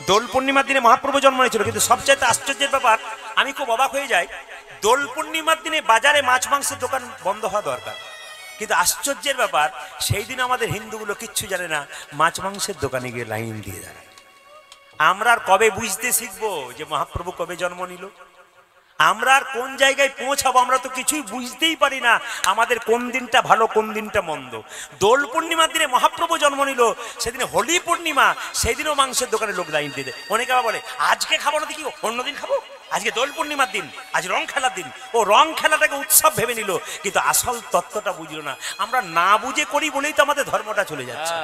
দোল পূর্ণিমার দিনে মহাপ্রভু জন্ম নিয়েছিল, কিন্তু সবচাইতে আশ্চর্যের ব্যাপার, আমি খুব অবাক হয়ে যাই, দোল পূর্ণিমার দিনে বাজারে মাছ মাংসের দোকান বন্ধ হওয়া দরকার, কিন্তু আশ্চর্যের ব্যাপার সেই দিন আমাদের হিন্দুগুলো কিচ্ছু জানে না, মাছ মাংসের দোকানে গিয়ে লাইন দিয়ে দাঁড়ায়। আমরা আর কবে বুঝতে শিখবো যে মহাপ্রভু কবে জন্ম নিল? আমরা আর কোন জায়গায় পৌঁছাবো? আমরা তো কিছুই বুঝতেই পারি না আমাদের কোন দিনটা ভালো কোন দিনটা মন্দ। দোল পূর্ণিমার দিনে মহাপ্রভু জন্ম নিল, সেদিনে হোলি পূর্ণিমা, সেই দিনও মাংসের দোকানে লোক লাইন দিয়ে দেয়। অনেকে আবার বলে আজকে খাবো না দেখি অন্যদিন খাবো, আজকে দোল পূর্ণিমার দিন, আজ রং খেলার দিন। ও রং খেলাটাকে উৎসব ভেবে নিল, কিন্তু আসল তত্ত্বটা বুঝলো না। আমরা না বুঝে করি বলেই তো আমাদের ধর্মটা চলে যাচ্ছে।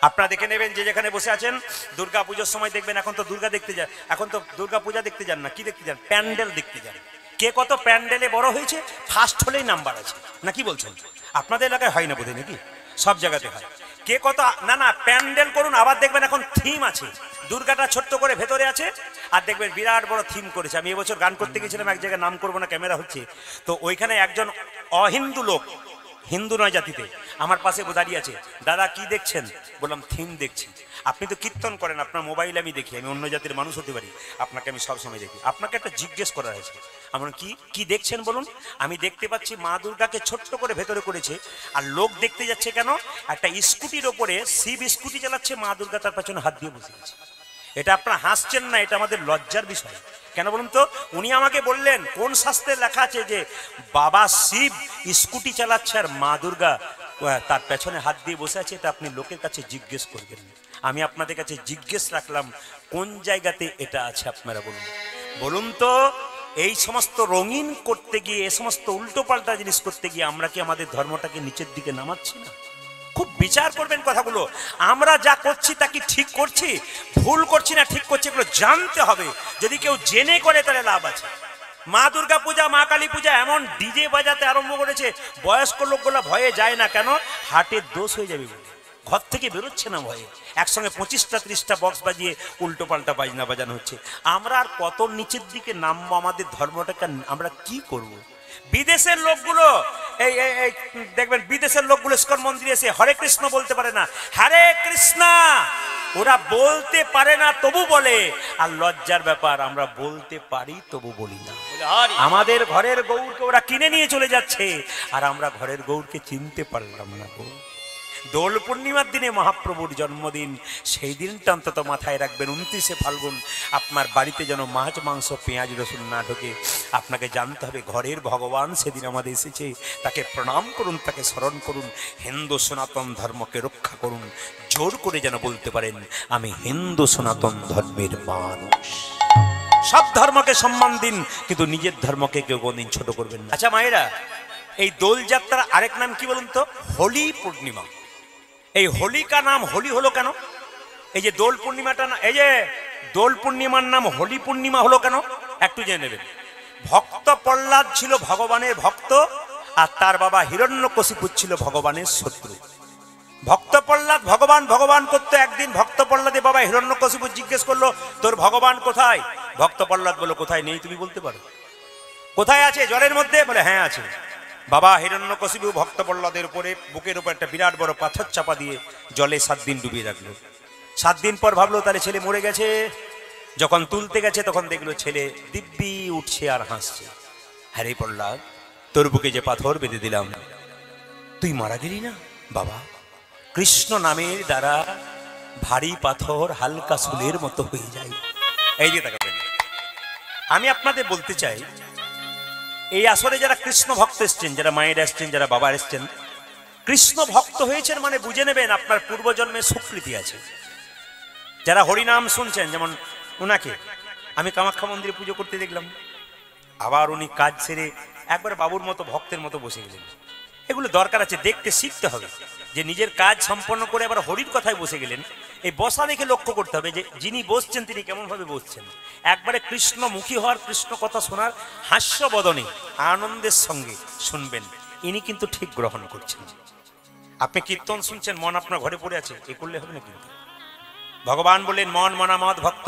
আপনারা দেখে নেবেন, যে যেখানে বসে আছেন, দুর্গা পুজোর সময় দেখবেন, এখন তো দুর্গা দেখতে যান, এখন তো দুর্গা পূজা দেখতে যান না, কি দেখতে যান? প্যান্ডেল দেখতে যান। কে কত প্যান্ডেলে বড় হয়েছে, ফার্স্ট হলেই নাম্বার আছে, না কি বলছেন? আপনাদের এলাকায় হয় না বোধহয়, নাকি সব জায়গাতে হয়? কে কত, না না প্যান্ডেল করুন। আবার দেখবেন এখন থিম আছে, দুর্গাটা ছোট্ট করে ভেতরে আছে, আর দেখবেন বিরাট বড় থিম করেছে। আমি এবছর গান করতে গেছিলাম এক জায়গায়, নাম করবো না, ক্যামেরা হচ্ছে, তো ওইখানে একজন অহিন্দু লোক, হিন্দু নয় জাতিতে, আমার পাশে দাঁড়িয়ে আছে। দাদা কি দেখছেন? বললাম থিম দেখছি। আপনি তো কীর্তন করেন, আপনার মোবাইলে আমি দেখি, আমি অন্য জাতির মানুষ হতে পারি, আপনাকে আমি সবসময় দেখি, আপনাকে একটা জিজ্ঞেস করা হয়েছে। আমার কি দেখছেন বলুন? আমি দেখতে পাচ্ছি মা দুর্গাকে ছোট্ট করে ভেতরে করেছে, আর লোক দেখতে যাচ্ছে কেন? একটা স্কুটির ওপরে শিব স্কুটি চালাচ্ছে, মা দুর্গা তার পেছনে হাত দিয়ে বসে আছে। এটা আপনারা হাসছেন না, এটা আমাদের লজ্জার বিষয়। কেন বলুন তো? উনি আমাকে বললেন কোন শাস্ত্রে লেখা আছে যে বাবা শিব স্কুটি চালাচ্ছে আর মা দুর্গা তার পেছনে হাত দিয়ে বসে আছে? এটা আপনি লোকের কাছে জিজ্ঞেস করবেন। আমি আপনাদের কাছে জিজ্ঞেস রাখলাম, কোন জায়গাতে এটা আছে আপনারা বলুন। বলুন তো, এই সমস্ত রঙিন করতে গিয়ে, এই সমস্ত উল্টো পাল্টা জিনিস করতে গিয়ে আমরা কি আমাদের ধর্মটাকে নিচের দিকে নামাচ্ছি না? খুব বিচার করবেন কথাগুলো। আমরা যা করছি তা কি ঠিক করছি, ভুল করছি না ঠিক করছি, এগুলো জানতে হবে। যদি কেউ জেনে করে তাহলে লাভ আছে। মা দুর্গা পূজা, মা কালী পূজা এমন ডিজে বাজাতে আরম্ভ করেছে, বয়স্ক লোকগুলো ভয়ে যায় না। কেন? হার্টের দোষ হয়ে যাবে বলে ঘর থেকে বেরোচ্ছে না ভয়ে। একসঙ্গে 25টা 30টা বক্স বাজিয়ে উল্টো পাল্টা বাজনা বাজানো হচ্ছে। আমরা আর কত নিচের দিকে নামবো? আমাদের ধর্মটাকে আমরা কি করব? বিদেশের লোকগুলো এই দেখবেন, বিদেশের লোকগুলো ইস্কন মন্দিরে এসে হরে কৃষ্ণ বলতে পারে না, হরে কৃষ্ণ ওরা বলতে পারে না তবু বলে। আর লজ্জার ব্যাপার, আমরা বলতে পারি তবু বলি না। আমাদের ঘরের গৌরকে ওরা কিনে নিয়ে চলে যাচ্ছে, আর আমরা ঘরের গৌরকে চিনতে পারলাম না। দোল পূর্ণিমার দিনে মহাপ্রভুর জন্মদিন, সেই দিনটা অন্তত মাথায় রাখবেন। 29শে ফাল্গুন আপনার বাড়িতে যেন মাছ মাংস পেঁয়াজ রসুন না ঢোকে। আপনাকে জানতে হবে ঘরের ভগবান সেদিন আমাদের এসেছে, তাকে প্রণাম করুন, তাকে স্মরণ করুন, হিন্দু সনাতন ধর্মকে রক্ষা করুন। জোর করে যেন বলতে পারেন, আমি হিন্দু সনাতন ধর্মের মানুষ। সব ধর্মকে সম্মান দিন, কিন্তু নিজের ধর্মকে কেউ কোনদিন ছোট করবেন না। আচ্ছা মায়েরা, এই দোল যাত্রার আরেক নাম কি বলুন তো? হোলি পূর্ণিমা। এই হোলি কা নাম হোলি হলো কেন? এই যে দোল পূর্ণিমাটা না, এই যে দোল পূর্ণিমার নাম হোলি পূর্ণিমা হলো কেন? একটু জেনে নেবেন। ভক্ত প্রহ্লাদ ছিল ভগবানের ভক্ত, আর তার বাবা হিরণ্যকশিপু ছিল ভগবানের শত্রু। ভক্ত প্রহ্লাদ ভগবান ভগবান করতো। একদিন ভক্ত প্রহ্লাদের বাবা হিরণ্যকশিপু জিজ্ঞেস করলো, তোর ভগবান কোথায়? ভক্ত প্রহ্লাদ বলল, কোথায় নেই, তুমি বলতে পারো? কোথায় আছে? জলের মধ্যে? বলে হ্যাঁ আছে। বাবা হিরণ্যকশিপু ভক্ত প্রহ্লাদের উপরে বুকের উপর একটা বিরাট বড় পাথর চাপা দিয়ে জলে 7 দিন ডুবিয়ে রাখলো। 7 দিন পর ভাবলো তাহলে ছেলে মরে গেছে। যখন তুলতে গেছে তখন দেখলো ছেলে দিব্যি উঠছে আর হাসছে। হ্যারে প্রহ্লাদ, তোর বুকে যে পাথর বেঁধে দিলাম, তুই মারা গেলি না? বাবা, কৃষ্ণ নামের দ্বারা ভারী পাথর হালকা সুলের মতো হয়ে যায়। এই যে তাকাবেন, আমি আপনাদের বলতে চাই, এই আসরে যারা কৃষ্ণ ভক্ত এসছেন, যারা মায়ের এসছেন, যারা বাবা এসছেন, কৃষ্ণ ভক্ত হয়েছেন মানে বুঝে নেবেন আপনার পূর্বজন্মের স্বীকৃতি আছে। যারা হরিনাম শুনছেন, যেমন ওনাকে আমি কামাখ্যা মন্দিরে পুজো করতে দেখলাম, আবার উনি কাজ ছেড়ে একবার বাবুর মতো ভক্তের মতো বসে গেলেন। এগুলো দরকার আছে, দেখতে শিখতে হবে যে নিজের কাজ সম্পন্ন করে আবার হরির কথায় বসে গেলেন। এই বসা দেখে লক্ষ্য করতে হবে যে যিনি বসছেন তিনি কেমন ভাবে বসছেন। একবারে কৃষ্ণমুখী হওয়ার, কৃষ্ণ কথা শোনার হাস্য বদনে আনন্দের সঙ্গে শুনবেন, ইনি কিন্তু ঠিক গ্রহণ করছেন। আপনি কীর্তন শুনছেন, মন আপনার ঘরে পড়ে আছে, এ করলে হবে না কিন্তু। ভগবান বললেন মন মনা মত ভক্ত।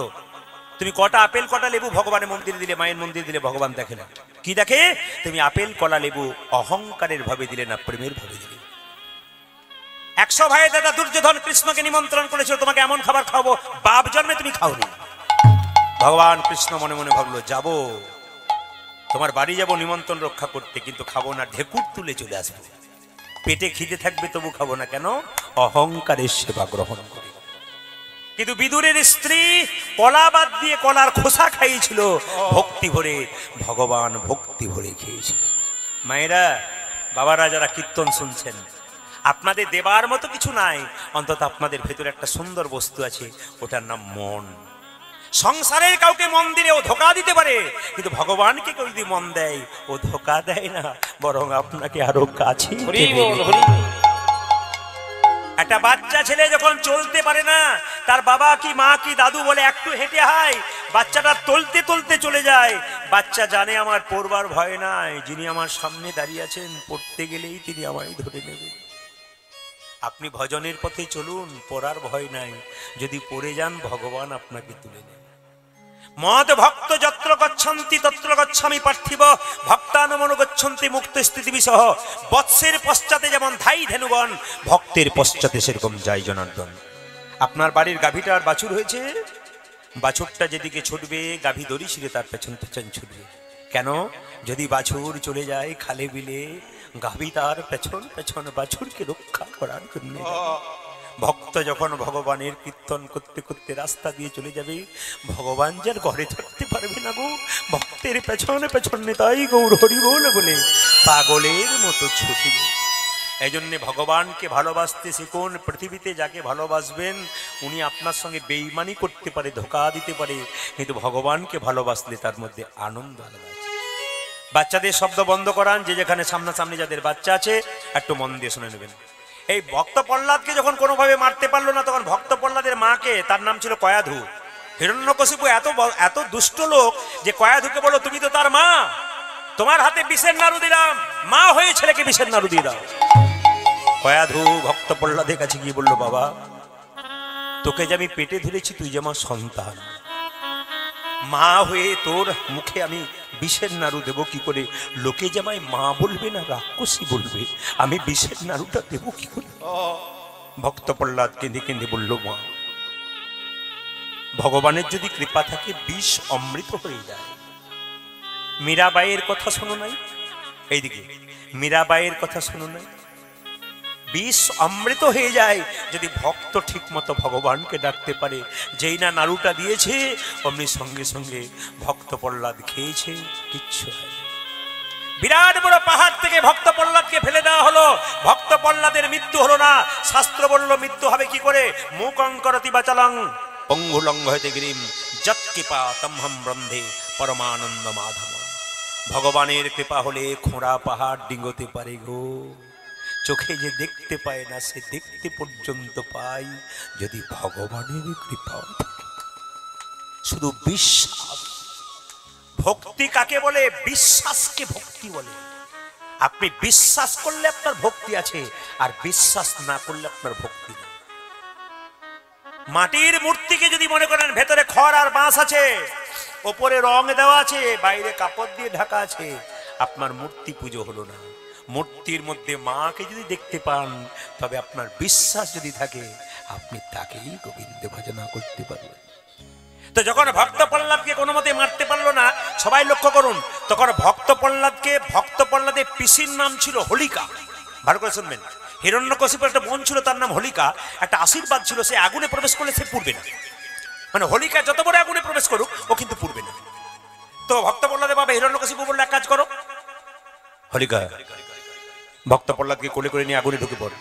তুমি কটা আপেল কটা লেবু ভগবানের মন্দিরে দিলে, মায়ের মন্দিরে দিলে, ভগবান দেখে না। কি দেখে? তুমি আপেল কলা লেবু অহংকারের ভাবে দিলে না প্রেমের ভাবে দিলে। 100 ভাইয়ের দাদা দুর্যোধন কৃষ্ণকে নিমন্ত্রণ করেছিল, তোমাকে এমন খাবার খাওয়াবো, বাপ জন্মে তুমি খাওনি। ভগবান কৃষ্ণ মনে মনে ভাবলো, যাব তোমার বাড়ি যাব নিমন্ত্রণ রক্ষা করতে, কিন্তু খাবো না, ঢেকুর তুলে চলে আসবো। পেটে খিদে থাকবে তবু খাবো না, কেন? অহংকারের সেবা গ্রহণ করি। কিন্তু বিদুরের স্ত্রী কলা বাদ দিয়ে কলার খোসা খাইয়েছিল ভক্তি ভরে, ভগবান ভক্তি ভরে খেয়েছিল। মায়েরা, বাবারা যারা কীর্তন শুনছেন, আপনাদের দেবার মতো কিছু নাই, অন্তত আপনাদের ভেতরে একটা সুন্দর বস্তু আছে, ওটার নাম মন। সংসারের কাউকে মন দিলে ও ধোকা দিতে পারে, কিন্তু ভগবানকে কেউ যদি মন দেয়, ও ধোকা দেয় না, বরং আপনাকে আরো কাছে। একটা বাচ্চা ছেলে যখন চলতে পারে না, তার বাবা কি মা কি দাদু বলে একটু হেঁটে হাই, বাচ্চাটা তলতে তলতে চলে যায়। বাচ্চা জানে আমার পড়বার ভয় নাই, যিনি আমার সামনে দাঁড়িয়ে আছেন, পড়তে গেলেই তিনি আমায় ধরে নেবেন। আপনি ভজনের পথে চলুন, পড়ার ভয় নাই, যদি পড়ে যান ভগবান আপনাকে তুলে নেন। মদ ভক্ত যত্র গচ্ছন্তি তত্র গচ্ছামি পার্থিব, ভক্তানুমনো গচ্ছন্তি মুক্ত স্থিতি বিসহ। বৎসের পশ্চাতে যেমন ধাই ধেনুগণ, ভক্তের পশ্চাতে সেরকম যায় জনার্দন। আপনার বাড়ির গাভীটার বাছুর হয়েছে, বাছুরটা যেদিকে ছুটবে গাভী দড়ি ছিঁড়ে তার পেছন পেছন ছুটবে। কেন? যদি বাছুর চলে যায় খালে বিলে, গাভী তার পেছন পেছন বাছুরকে রক্ষা করার জন্য। ভক্ত যখন ভগবানের কীর্তন করতে করতে রাস্তা দিয়ে চলে যাবে, ভগবান যার ঘরে থাকতে পারবে না গো, ভক্তের পেছনে পেছনে তাই গৌর হরি বল বলে পাগলের মতো ছুটবে। এই জন্যে ভগবানকে ভালোবাসতে শিখুন। পৃথিবীতে যাকে ভালোবাসবেন উনি আপনার সঙ্গে বেইমানি করতে পারে, ধোকা দিতে পারে, কিন্তু ভগবানকে ভালোবাসলে তার মধ্যে আনন্দ আলাদা আছে। বাচ্চাদের শব্দ বন্ধ করান, যে যেখানে সামনাসামনি যাদের বাচ্চা আছে একটু মন দিয়ে শুনে নেবেন। এই ভক্ত প্রহ্লাদকে যখন কোনোভাবে মারতে পারলো না, তখন ভক্ত প্রহ্লাদের মাকে, তার নাম ছিল কয়াধু, হিরণ্যকশিপু এত দুষ্ট লোক যে কয়াধুকে বলল, তুমি তো তার মা, তোমার হাতে বিষের নাড়ু দিলাম, মা হয়ে ছেলেকে বিষের নাড়ু দিয়ে দাও। কয়াধু ভক্ত প্রহ্লাদের কাছে গিয়ে বলল, বাবা তোকে যে আমি পেটে ধরেছি, তুই যে আমার সন্তান, মা হয়ে তোর মুখে আমি বিষের নাড়ু দেবো কি করে? লোকে যে আমায় মা বলবে না রাক্ষসী বলবে, আমি বিষের নাড়ুটা দেবো কি করে? ভক্ত প্রহ্লাদ কেঁদে কেঁদে বলল, মা ভগবানের যদি কৃপা থাকে বিষ অমৃত হয়ে যায়। মীরাবাইয়ের কথা শোনো নাই? এইদিকে মীরাবাইয়ের কথা শোনো নাই? বিষ অমৃত হয়ে যায় যদি ভক্ত ঠিক মতো ভগবানকে ডাকতে পারে। যেই না নাড়ুটা দিয়েছে অমনি সঙ্গে সঙ্গে ভক্ত প্রহ্লাদ খেয়েছে, কিচ্ছু হয়। বিরাট বড় পাহাড় থেকে ভক্ত প্রহ্লাদকে ফেলে দেওয়া হলো, ভক্ত প্রহ্লাদের মৃত্যু হলো না। শাস্ত্র বলল মৃত্যু হবে কি করে? মুকং করতি বাচালং পঙ্গুলঙ্গ হইতে গিরিম যৎকৃপা তমহম ব্রন্ধে পরমানন্দ মাধব। ভগবানের কৃপা হলে খোঁড়া পাহাড় ডিঙ্গতে পারে গো। চোখে যে দেখতে পায় না সে দেখতে পর্যন্ত পাই যদি ভগবানের কৃপা থাকে। শুধু বিশ্বাস। ভক্তি কাকে বলে? বিশ্বাসকে ভক্তি বলে। আপনি বিশ্বাস করলে আপনার ভক্তি আছে, আর বিশ্বাস না করলে আপনার ভক্তি নেই। মাটির মূর্তিকে যদি মনে করেন ভেতরে খড় আর বাঁশ আছে, ওপরে রং দেওয়া আছে, বাইরে কাপড় দিয়ে ঢাকা আছে, আপনার মূর্তি পুজো হলো না। মূর্তির মধ্যে মাকে যদি দেখতে পান, তবে আপনার বিশ্বাস যদি থাকে, আপনি তাকেই গোবিন্দ ভজনা করতে পারবেন। তো যখন ভক্ত প্রহ্লাদকে কোনো মতে মারতে পারলো না, সবাই লক্ষ্য করুন, তখন ভক্ত প্রহ্লাদের পিসির নাম ছিল হোলিকা। ভালো করে শুনবেন। হিরণ্যকশিপুর একটা বোন ছিল, তার নাম হোলিকা। একটা আশীর্বাদ ছিল, সে আগুনে প্রবেশ করলে সে পুড়বে না। মানে হোলিকা যত বড় আগুনে প্রবেশ করুক, ও কিন্তু পুড়বে না। তো ভক্ত প্রহ্লাদের বাবা হিরণ্যকশিপু বললো, এক কাজ করো, হোলিকা ভক্ত প্রহ্লাদকে কোলে করে নিয়ে আগুনে ঢুকে পড়।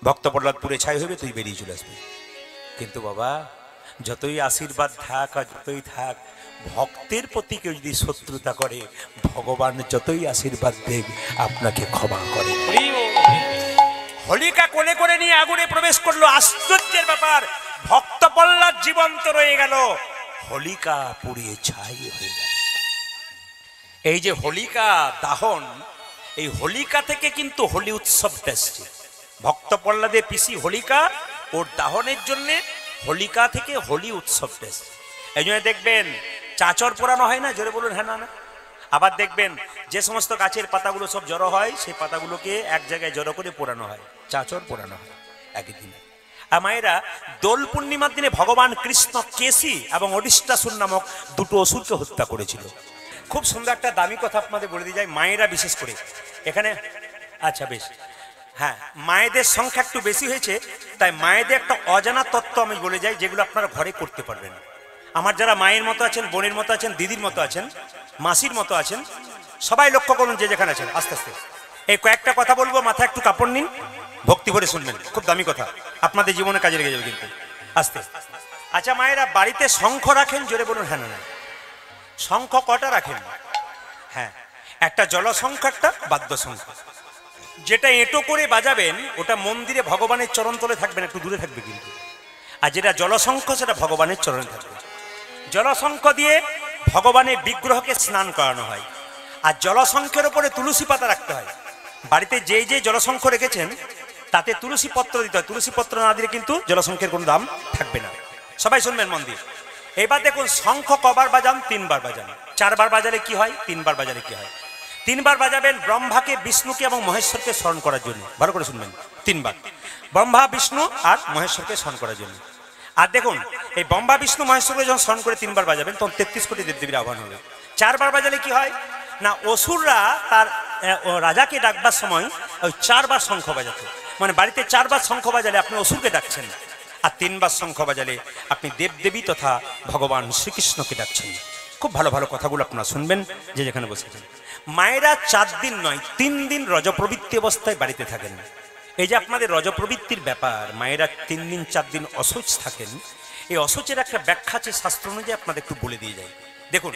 ভক্ত প্রহ্লাদ পুড়ে ছাই হইবে, তুই বেরিয়ে চলে আসবি। কিন্তু বাবা যতই আশীর্বাদ থাক আর যতই থাক, ভক্তের প্রতি কেউ যদি শত্রুতা করে, ভগবান যতই আশীর্বাদ দেব আপনাকে ক্ষমা করে। হোলিকা কোলে করে নিয়ে আগুনে প্রবেশ করলো। আশ্চর্যের ব্যাপার, ভক্ত প্রহ্লাদ জীবন্ত রয়ে গেল, হোলিকা পুড়িয়ে ছাই হয়ে গেল। এই যে হোলিকা দাহন, এই হোলিকা থেকে কিন্তু হোলি উৎসবটা এসছে। ভক্ত প্রহ্লাদের পিসি হোলিকা, ওর দাহনের জন্য হোলিকা থেকে হোলি উৎসবটা এসছে। এই জন্য দেখবেন চাচর পোড়ানো হয় না, জোরে বলুন হ্যাঁ না না। আবার দেখবেন যে সমস্ত গাছের পাতাগুলো সব জড়ো হয় সেই পাতাগুলোকে এক জায়গায় জড়ো করে পোড়ানো হয়, চাচর পোড়ানো হয় একই দিনে। আর মায়েরা, দোল পূর্ণিমার দিনে ভগবান কৃষ্ণ কেশী এবং অরিষ্টাসুর নামক দুটো অসুরকে হত্যা করেছিল। খুব সুন্দর একটা দামি কথা আপনাদের বলে দিয়ে যায়, মায়েরা বিশেষ করে এখানে। আচ্ছা বেশ, হ্যাঁ, মায়েদের সংখ্যা একটু বেশি হয়েছে, তাই মায়েদের একটা অজানা তত্ত্ব আমি বলে যাই, যেগুলো আপনারা ঘরে করতে পারবেন। আমার যারা মায়ের মতো আছেন, বোনের মতো আছেন, দিদির মতো আছেন, মাসির মতো আছেন, সবাই লক্ষ্য করুন যে যেখানে আছেন। আস্তে আস্তে এই কয়েকটা কথা বলবো, মাথায় একটু কাপড় নিন, ভক্তি ভরে শুনবেন, খুব দামি কথা, আপনাদের জীবনে কাজে লেগে যাবে কিন্তু। আস্তে। আচ্ছা মায়েরা, বাড়িতে শঙ্খ রাখেন? জোরে বলুন হ্যাঁ না না। শঙ্খ কটা রাখেন? হ্যাঁ, একটা জলশঙ্খ, একটা বাদ্য শঙ্খ। যেটা এঁটো করে বাজাবেন ওটা মন্দিরে ভগবানের চরণ তলে থাকবেন, একটু দূরে থাকবে কিন্তু। আর যেটা জলশঙ্খ সেটা ভগবানের চরণে থাকবে। জলশঙ্খ দিয়ে ভগবানের বিগ্রহকে স্নান করানো হয়। আর জলশঙ্খের ওপরে তুলসী পাতা রাখতে হয়। বাড়িতে যেই যে জলশঙ্খ রেখেছেন তাতে তুলসী পত্র দিতে হয়। তুলসী পত্র না দিলে কিন্তু জলশঙ্খের কোনো দাম থাকবে না। সবাই শুনবেন মন দিয়ে। এবার দেখুন, শঙ্খ কবার বাজান? 3 বার বাজান। 4 বার বাজালে কি হয়? 3 বার বাজালে কি হয়? 3 বার বাজাবেন ব্রহ্মাকে, বিষ্ণুকে এবং মহেশ্বরকে স্মরণ করার জন্য। ভালো করে শুনবেন, 3 বার ব্রহ্মা, বিষ্ণু আর মহেশ্বরকে স্মরণ করার জন্য। আর দেখুন, এই ব্রহ্মা, বিষ্ণু, মহেশ্বরকে যখন স্মরণ করে 3 বার বাজাবেন তখন 33 কোটি দেবদেবীর আহ্বান হবে। 4 বার বাজালে কি হয় না, অসুররা তার রাজাকে ডাকবার সময় ওই 4 বার শঙ্খ বাজাতো। মানে বাড়িতে 4 বার শঙ্খ বাজালে আপনি অসুরকে ডাকছেন, আর 3 বার শঙ্খ বাজালে আপনি দেবদেবী তথা ভগবান শ্রীকৃষ্ণকে ডাকছেন। খুব ভালো ভালো কথাগুলো আপনারা শুনবেন যে যেখানে বসেছেন। মায়েরা 4 দিন নয় 3 দিন রজপ্রবৃত্তি অবস্থায় বাড়িতে থাকেন। এই যে আপনাদের রজপ্রবৃত্তির ব্যাপার, মায়েরা 3 দিন 4 দিন অশৌচ থাকেন। এই অশৌচের একটা ব্যাখ্যা আছে শাস্ত্র অনুযায়ী, আপনাদের একটু বলে দিয়ে যাই। দেখুন,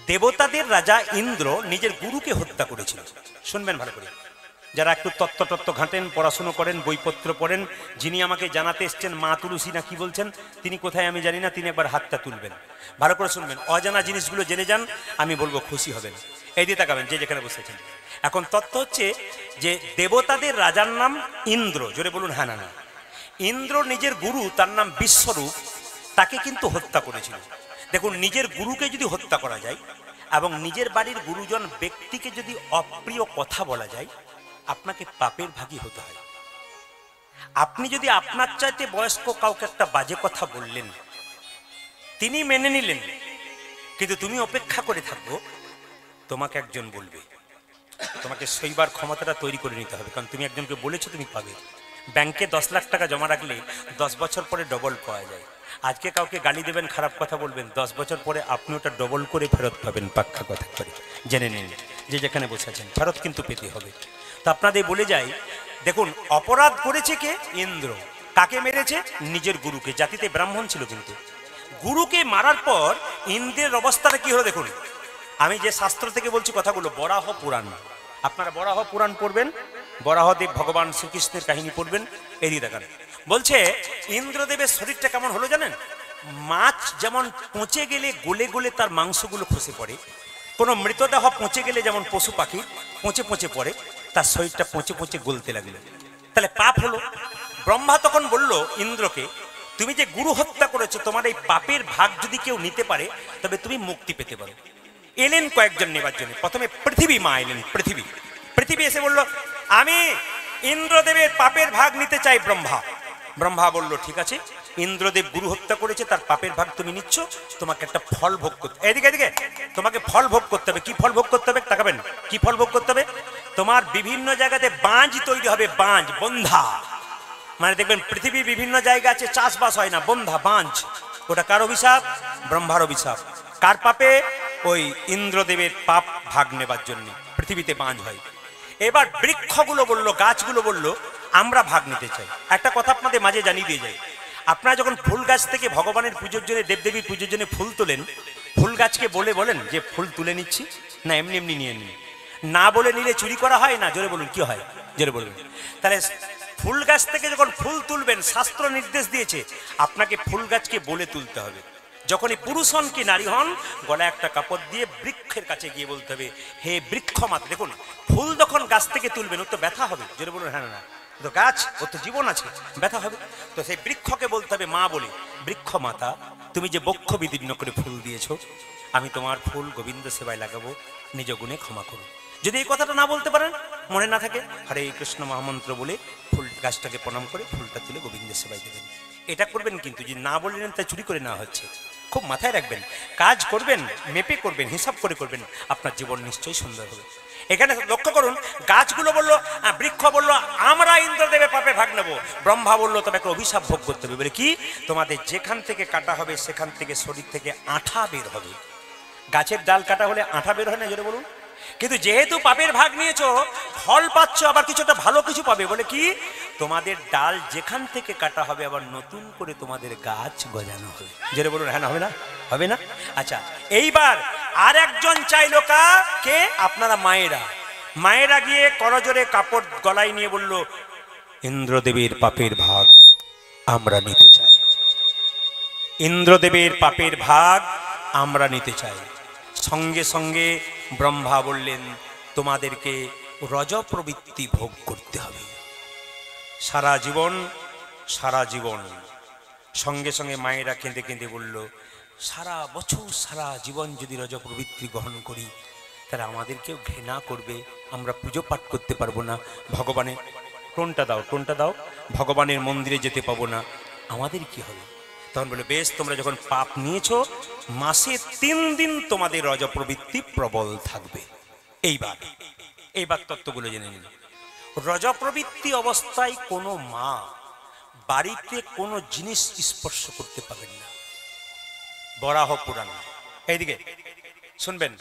দেবতাদের রাজা ইন্দ্র নিজের গুরুকে হত্যা করেছিল। শুনবেন ভালো করে, যারা একটু তত্ত্ব ঘাঁটেন, পড়াশুনো করেন, বইপত্র পড়েন। যিনি আমাকে জানাতে এসছেন মা তুলসী না কি বলছেন, তিনি কোথায় আমি জানি না, তিনি একবার হাতটা তুলবেন, ভালো করে শুনবেন। অজানা জিনিসগুলো জেনে যান, আমি বলবো খুশি হবেন। এই দিয়ে তাকাবেন যে যেখানে বসেছেন। এখন তত্ত্ব হচ্ছে যে দেবতাদের রাজার নাম ইন্দ্র। জোরে বলুন হ্যাঁ না না। ইন্দ্র নিজের গুরু, তার নাম বিশ্বরূপ, তাকে কিন্তু হত্যা করেছিল। দেখুন, নিজের গুরুকে যদি হত্যা করা যায় এবং নিজের বাড়ির গুরুজন ব্যক্তিকে যদি অপ্রিয় কথা বলা যায়, আপনাকে পাপের ভাগী হতে হয়। আপনি যদি আপনার চাইতে বয়স্ক কাউকে একটা বাজে কথা বললেন, তিনি মেনে নিলেন, কিন্তু তুমি অপেক্ষা করে থাকবো তোমাকে একজন বলবে। তোমাকে সইবার ক্ষমতাটা তৈরি করে নিতে হবে, কারণ তুমি একজনকে বলেছো তুমি পাবে। ব্যাংকে 10 লাখ টাকা জমা রাখলে 10 বছর পরে ডবল পাওয়া যায়। আজকে কাউকে গালি দেবেন, খারাপ কথা বলবেন, 10 বছর পরে আপনি ওটা ডবল করে ফেরত পাবেন। পাক্কা কথা করে জেনে নিন যে যেখানে বসেছেন, ফেরত কিন্তু পেতে হবে। তো আপনাদের বলে যাই, দেখুন অপরাধ করেছে কে? ইন্দ্র। কাকে মেরেছে? নিজের গুরুকে। জাতিতে ব্রাহ্মণ ছিল, কিন্তু গুরুকে মারার পর ইন্দ্রের অবস্থাটা কি হলো দেখুন। আমি যে শাস্ত্র থেকে বলছি কথাগুলো, বরাহ পুরাণ, আপনারা বরাহ পুরাণ পড়বেন, বরাহদেব ভগবান শ্রীকৃষ্ণের কাহিনী পড়বেন। এদিকে দেখান, বলছে ইন্দ্রদেবের শরীরটা কেমন হলো জানেন? মাছ যেমন পচে গেলে গলে গলে তার মাংসগুলো খসে পড়ে, কোনো মৃতদেহ পচে গেলে যেমন পশু পাখি পচে পচে পড়ে, তার শরীরটা পচে পচে গলতে লাগলো। তাহলে পাপ হলো। ব্রহ্মা তখন বলল ইন্দ্রকে, তুমি যে গুরু হত্যা করেছো, তোমার এই পাপের ভাগ যদি কেউ নিতে পারে তবে তুমি মুক্তি পেতে পারো। এলেন কয়েকজন নেবার জন্য। প্রথমে পৃথিবী মা এলেন। পৃথিবী এসে বলল, আমি ইন্দ্রদেবের পাপের ভাগ নিতে চাই। ব্রহ্মা বলল, ঠিক আছে, ইন্দ্রদেব গুরু হত্যা করেছে, তার পাপের ভাগ তুমি নিচ্ছ, তোমাকে একটা ফল ভোগ করতে। এদিকে তোমাকে ফল ভোগ করতে হবে। কি ফল ভোগ করতে হবে তাকাবেন। কি ফল ভোগ করতে হবে? তোমার বিভিন্ন জায়গাতে বাঁধ তৈরি হবে, বাঁধ, বন্ধা। মানে দেখবেন পৃথিবীর বিভিন্ন জায়গা আছে চাষবাস হয় না, বন্ধা, বাঁধ। ওটা কার অভিশাপ? ব্রহ্মার অভিশাপ। কার পাপে? ওই ইন্দ্রদেবের পাপ ভাগ নেবার জন্য পৃথিবীতে বাঁধ হয়। এবার বৃক্ষগুলো বলল, গাছগুলো বলল, আমরা ভাগ নিতে চাই। একটা কথা আপনাদের মাঝে জানিয়ে দিয়ে যাই, আপনারা যখন ফুল গাছ থেকে ভগবানের পুজোর জন্য, দেবদেবীর পুজোর জন্য ফুল তোলেন, ফুল গাছকে বলেন যে ফুল তুলে নিচ্ছি, না এমনি এমনি নিয়ে নিন। না বলে নিলে চুরি করা হয় না? জোরে বলুন কি হয়? জোরে বলবেন। তাহলে ফুল গাছ থেকে যখন ফুল তুলবেন, শাস্ত্র নির্দেশ দিয়েছে আপনাকে ফুল গাছকে বলে তুলতে হবে। যখনই পুরুষ হন কি নারী হন, গলায় একটা কাপড় দিয়ে বৃক্ষের কাছে গিয়ে বলতে হবে, হে বৃক্ষ মাতা। দেখুন ফুল যখন গাছ থেকে তুলবেন, ওর তো ব্যথা হবে। জোরে বলুন হ্যাঁ না। তো গাছ, ও তো জীবন আছে, ব্যথা হবে। তো সেই বৃক্ষকে বলতে হবে মা বলে, বৃক্ষ মাতা, তুমি যে বক্ষ বিদীর্ণ করে ফুল দিয়েছ, আমি তোমার ফুল গোবিন্দ সেবায় লাগাবো, নিজ গুণে ক্ষমা করো। যদি এই কথাটা না বলতে পারেন, মনে না থাকে, হরে কৃষ্ণ মহামন্ত্র বলে ফুল গাছটাকে প্রণাম করে ফুলটা তুলে গোবিন্দের সেবায় দেবেন। এটা করবেন, কিন্তু যদি না বললেন তাই চুরি করে নেওয়া হচ্ছে। খুব মাথায় রাখবেন, কাজ করবেন, মেপে করবেন, হিসাব করে করবেন, আপনার জীবন নিশ্চয়ই সুন্দর হবে। এখানে লক্ষ্য করুন, গাছগুলো বললো, বৃক্ষ বললো আমরা ইন্দ্রদেবের পাপে ভাগ নেব, ব্রহ্মা বললো তবে একটা অভিশাপ ভোগ করতে হবে। বলে কি, তোমাদের যেখান থেকে কাটা হবে সেখান থেকে শরীর থেকে আঠা বের হবে। গাছের ডাল কাটা হলে আঠা বের হয় না, জোরে বলুন। কিন্তু যেহেতু পাপের ভাগ নিয়েছো, ফল পাচ্ছ, আবার কিছুটা ভালো কিছু পাবে। বলে কি, তোমাদের ডাল যেখান থেকে কাটা হবে আবার নতুন করে তোমাদের গাছ গজানো হবে। জোরে বলুন, হ্যাঁ না, হবে না? হবে না? আচ্ছা, এইবার আর একজন চাইলো, কে? আপনারা মায়েরা। মায়েরা গিয়ে করজোরে কাপড় গলায় নিয়ে বলল, ইন্দ্রদেবের পাপের ভাগ আমরা নিতে চাই, ইন্দ্রদেবের পাপের ভাগ আমরা নিতে চাই। সঙ্গে সঙ্গে ব্রহ্মা বললেন, তোমাদেরকে রজ প্রবৃত্তি ভোগ করতে হবে সারা জীবন, সারা জীবন। সঙ্গে সঙ্গে মায়েরা কেঁদে কেঁদে বলল, সারা বছর সারা জীবন যদি রজ প্রবৃত্তি গ্রহণ করি, তাহলে আমাদেরকেও ঘৃণা করবে, আমরা পুজো পাঠ করতে পারবো না, ভগবানের টোনটা দাও, টোনটা দাও, ভগবানের মন্দিরে যেতে পাবো না, আমাদের কি হবে? তখন বলে, বেশ, তোমরা যখন পাপ নিয়েছো, মাসে 3 দিন তোমাদের রজ প্রবৃত্তি প্রবল থাকবে। এইবার তত্ত্বগুলো জেনে নিন। রজ প্রবৃত্তি অবস্থায় কোনো মা বাড়িতে কোনো জিনিস স্পর্শ করতে পাবেন না। বরাহ পুরাণ, এইদিকে শুনবেন,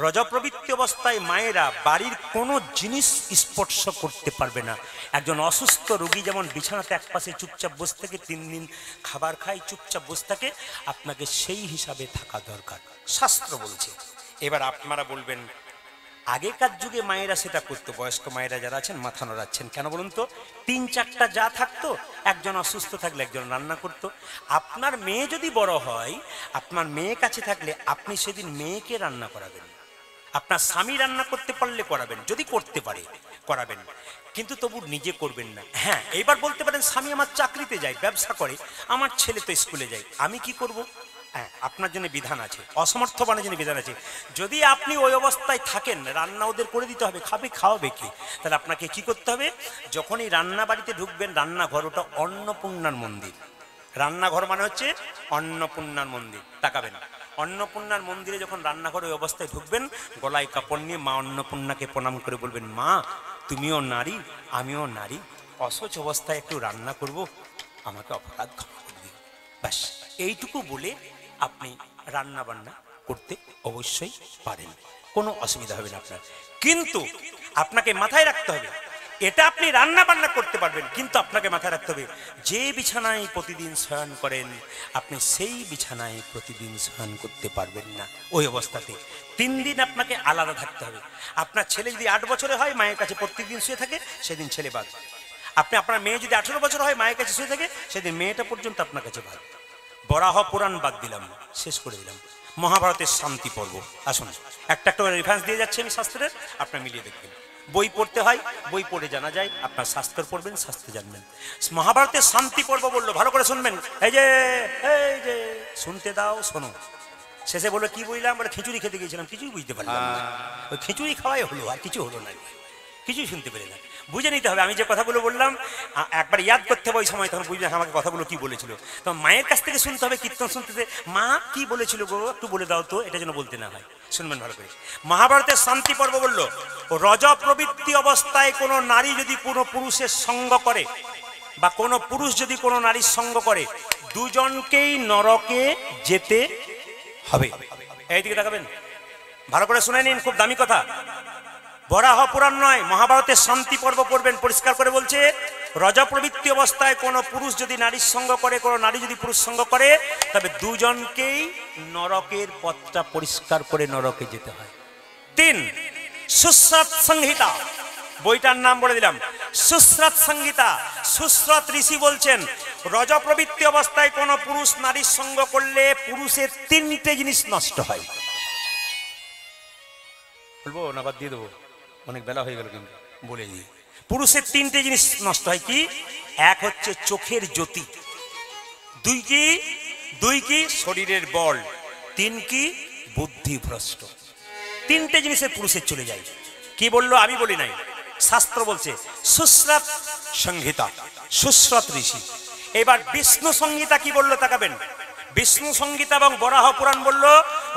রজ প্রবৃত্তি অবস্থায় মায়েরা বাড়ির কোনো জিনিস স্পর্শ করতে পারবে না। একজন অসুস্থ রোগী যেমন বিছানাতে একপাশে চুপচাপ বসে থাকে, 3 দিন খাবার খায়, চুপচাপ বসে থাকে, আপনাকে সেই হিসাবে থাকা দরকার, শাস্ত্র বলছে। এবার আপনারা বলবেন, আগেকার যুগে মায়েরা সেটা করতো, বয়স্ক মায়েরা যারা আছেন মাথা নড়াচ্ছেন, কেন বলুন তো? 3-4টা যা থাকতো, একজন অসুস্থ থাকলে একজন রান্না করতো। আপনার মেয়ে যদি বড় হয়, আপনার মেয়ে কাছে থাকলে আপনি সেদিন মেয়েকে রান্না করাবেন, আপনার স্বামী রান্না করতে পারলে করাবেন, যদি করতে পারে করাবেন, কিন্তু তবু নিজে করবেন না। হ্যাঁ, এইবার বলতে পারেন, স্বামী আমার চাকরিতে যায়, ব্যবসা করে, আমার ছেলে তো স্কুলে যায়, আমি কি করব? হ্যাঁ, আপনার জন্য বিধান আছে, অসমর্থ বানের জন্য বিধান আছে। যদি আপনি ওই অবস্থায় থাকেন, রান্না ওদের করে দিতে হবে, খাওয়াবে কি? তাহলে আপনাকে কি করতে হবে? যখনই রান্না বাড়িতে ঢুকবেন, রান্নাঘর ওটা অন্নপূর্ণার মন্দির। রান্নাঘর মানে হচ্ছে অন্নপূর্ণার মন্দির। তাকাবেন, অন্নপূর্ণার মন্দিরে যখন রান্নাঘর ওই অবস্থায় ঢুকবেন, গলায় কাপড় নিয়ে মা অন্নপূর্ণাকে প্রণাম করে বলবেন, মা তুমিও নারী, আমিও নারী, অসহ্য অবস্থায় একটু রান্না করব, আমাকে অপরাধ ক্ষমা করে দিও। ব্যাস, এইটুকু বলে আপনি রান্না বান্না করতে অবশ্যই পারেন, কোনো অসুবিধা হবে না আপনার। কিন্তু আপনাকে মাথায় রাখতে হবে, এটা আপনি রান্না বান্না করতে পারবেন, কিন্তু আপনাকে মাথায় রাখতে হবে, যে বিছানায় প্রতিদিন শয়ন করেন, আপনি সেই বিছানায় প্রতিদিন শয়ন করতে পারবেন না। ওই অবস্থাতে 3 দিন আপনাকে আলাদা থাকতে হবে। আপনার ছেলে যদি 8 বছরে হয়, মায়ের কাছে প্রত্যেকদিন শুয়ে থাকে, সেদিন ছেলে বাদ। আপনার মেয়ে যদি 18 বছর হয়, মায়ের কাছে শুয়ে থাকে, সেদিন মেয়েটা পর্যন্ত আপনার কাছে বাদ। বরাহ পুরাণ বাদ দিলাম, শেষ করে দিলাম। মহাভারতের শান্তি পর্ব, আসুন একটা একটা রেফারেন্স দিয়ে যাচ্ছে আমি শাস্ত্রের, আপনার মিলিয়ে দেখবেন। বই পড়তে হয়, বই পড়ে জানা যায়, আপনার শাস্ত্র পড়বেন, শাস্ত্র জানবেন। মহাভারতের শান্তি পর্ব বললো, ভালো করে শুনবেন, এই যে শুনতে দাও, শোনো। শেষে বললো, কি বুঝলাম? বলে, খিচুড়ি খেতে গিয়েছিলাম, কিছুই বুঝতে পারলাম না। ওই খিচুড়ি খাওয়াই হলো, আর কিছু হলো না, কিছুই শুনতে পেরে না। বুঝে নিতে হবে, আমি যে কথাগুলো বললাম একবার ইয়াদ করতে হবে, ওই সময় তখন বুঝবে আমাকে কথাগুলো কি বলেছিল। তো মায়ের কাছ থেকে শুনতে হবে, কীর্তন শুনতে, মা কি বলেছিল গো, একটু বলে দাও তো, এটা যেন বলতে না হয়। শুনবেন ভালো করে। মহাভারতের শান্তি পর্ব বললো, রজ প্রবৃত্তি অবস্থায় কোনো নারী যদি কোনো পুরুষের সঙ্গ করে, বা কোনো পুরুষ যদি কোনো নারীর সঙ্গ করে, দুজনকেই নরকে যেতে হবে। এইদিকে তাকাবেন, ভালো করে শুনে নিন, খুব দামি কথা। বরাহ পুরাণ নয়, মহাভারতের শান্তি পর্ব পড়বেন, পরিষ্কার করে বলছে, রজ প্রবৃত্তি অবস্থায় কোনো পুরুষ যদি নারীর সঙ্গ করে, কোনো নারী যদি পুরুষ সঙ্গ করে, তবে দুজনকেই নরকের পথটা পরিষ্কার করে নরকে যেতে হয়। 3 সুশ্রত সংহিতা, বইটার নাম বলে দিলাম, সুশ্রত সংহিতা। সুশ্রত ঋষি বলছেন, রজ প্রবৃত্তি অবস্থায় কোনো পুরুষ নারীর সঙ্গ করলে পুরুষের 3টে জিনিস নষ্ট হয়। বলবো না বাদ দিয়ে দেবো? অনেক বেলা হয়ে গেল, কিন্তু বলে দিই। পুরুষের তিনটে জিনিস নষ্ট হয়, কি? এক হচ্ছে চোখের জ্যোতি, দুই কি শরীরের বল, তিন কি বুদ্ধিভ্রষ্ট। তিনটে জিনিসের পুরুষের চলে যায়। কি বললো? আমি বলি নাই, শাস্ত্র বলছে। সুশ্রত সংহিতা, সুশ্রত ঋষি। এবার বিষ্ণু সংহিতা কি বললো তাকাবেন। বিষ্ণু সংহিতা এবং বরাহ পুরাণ বলল,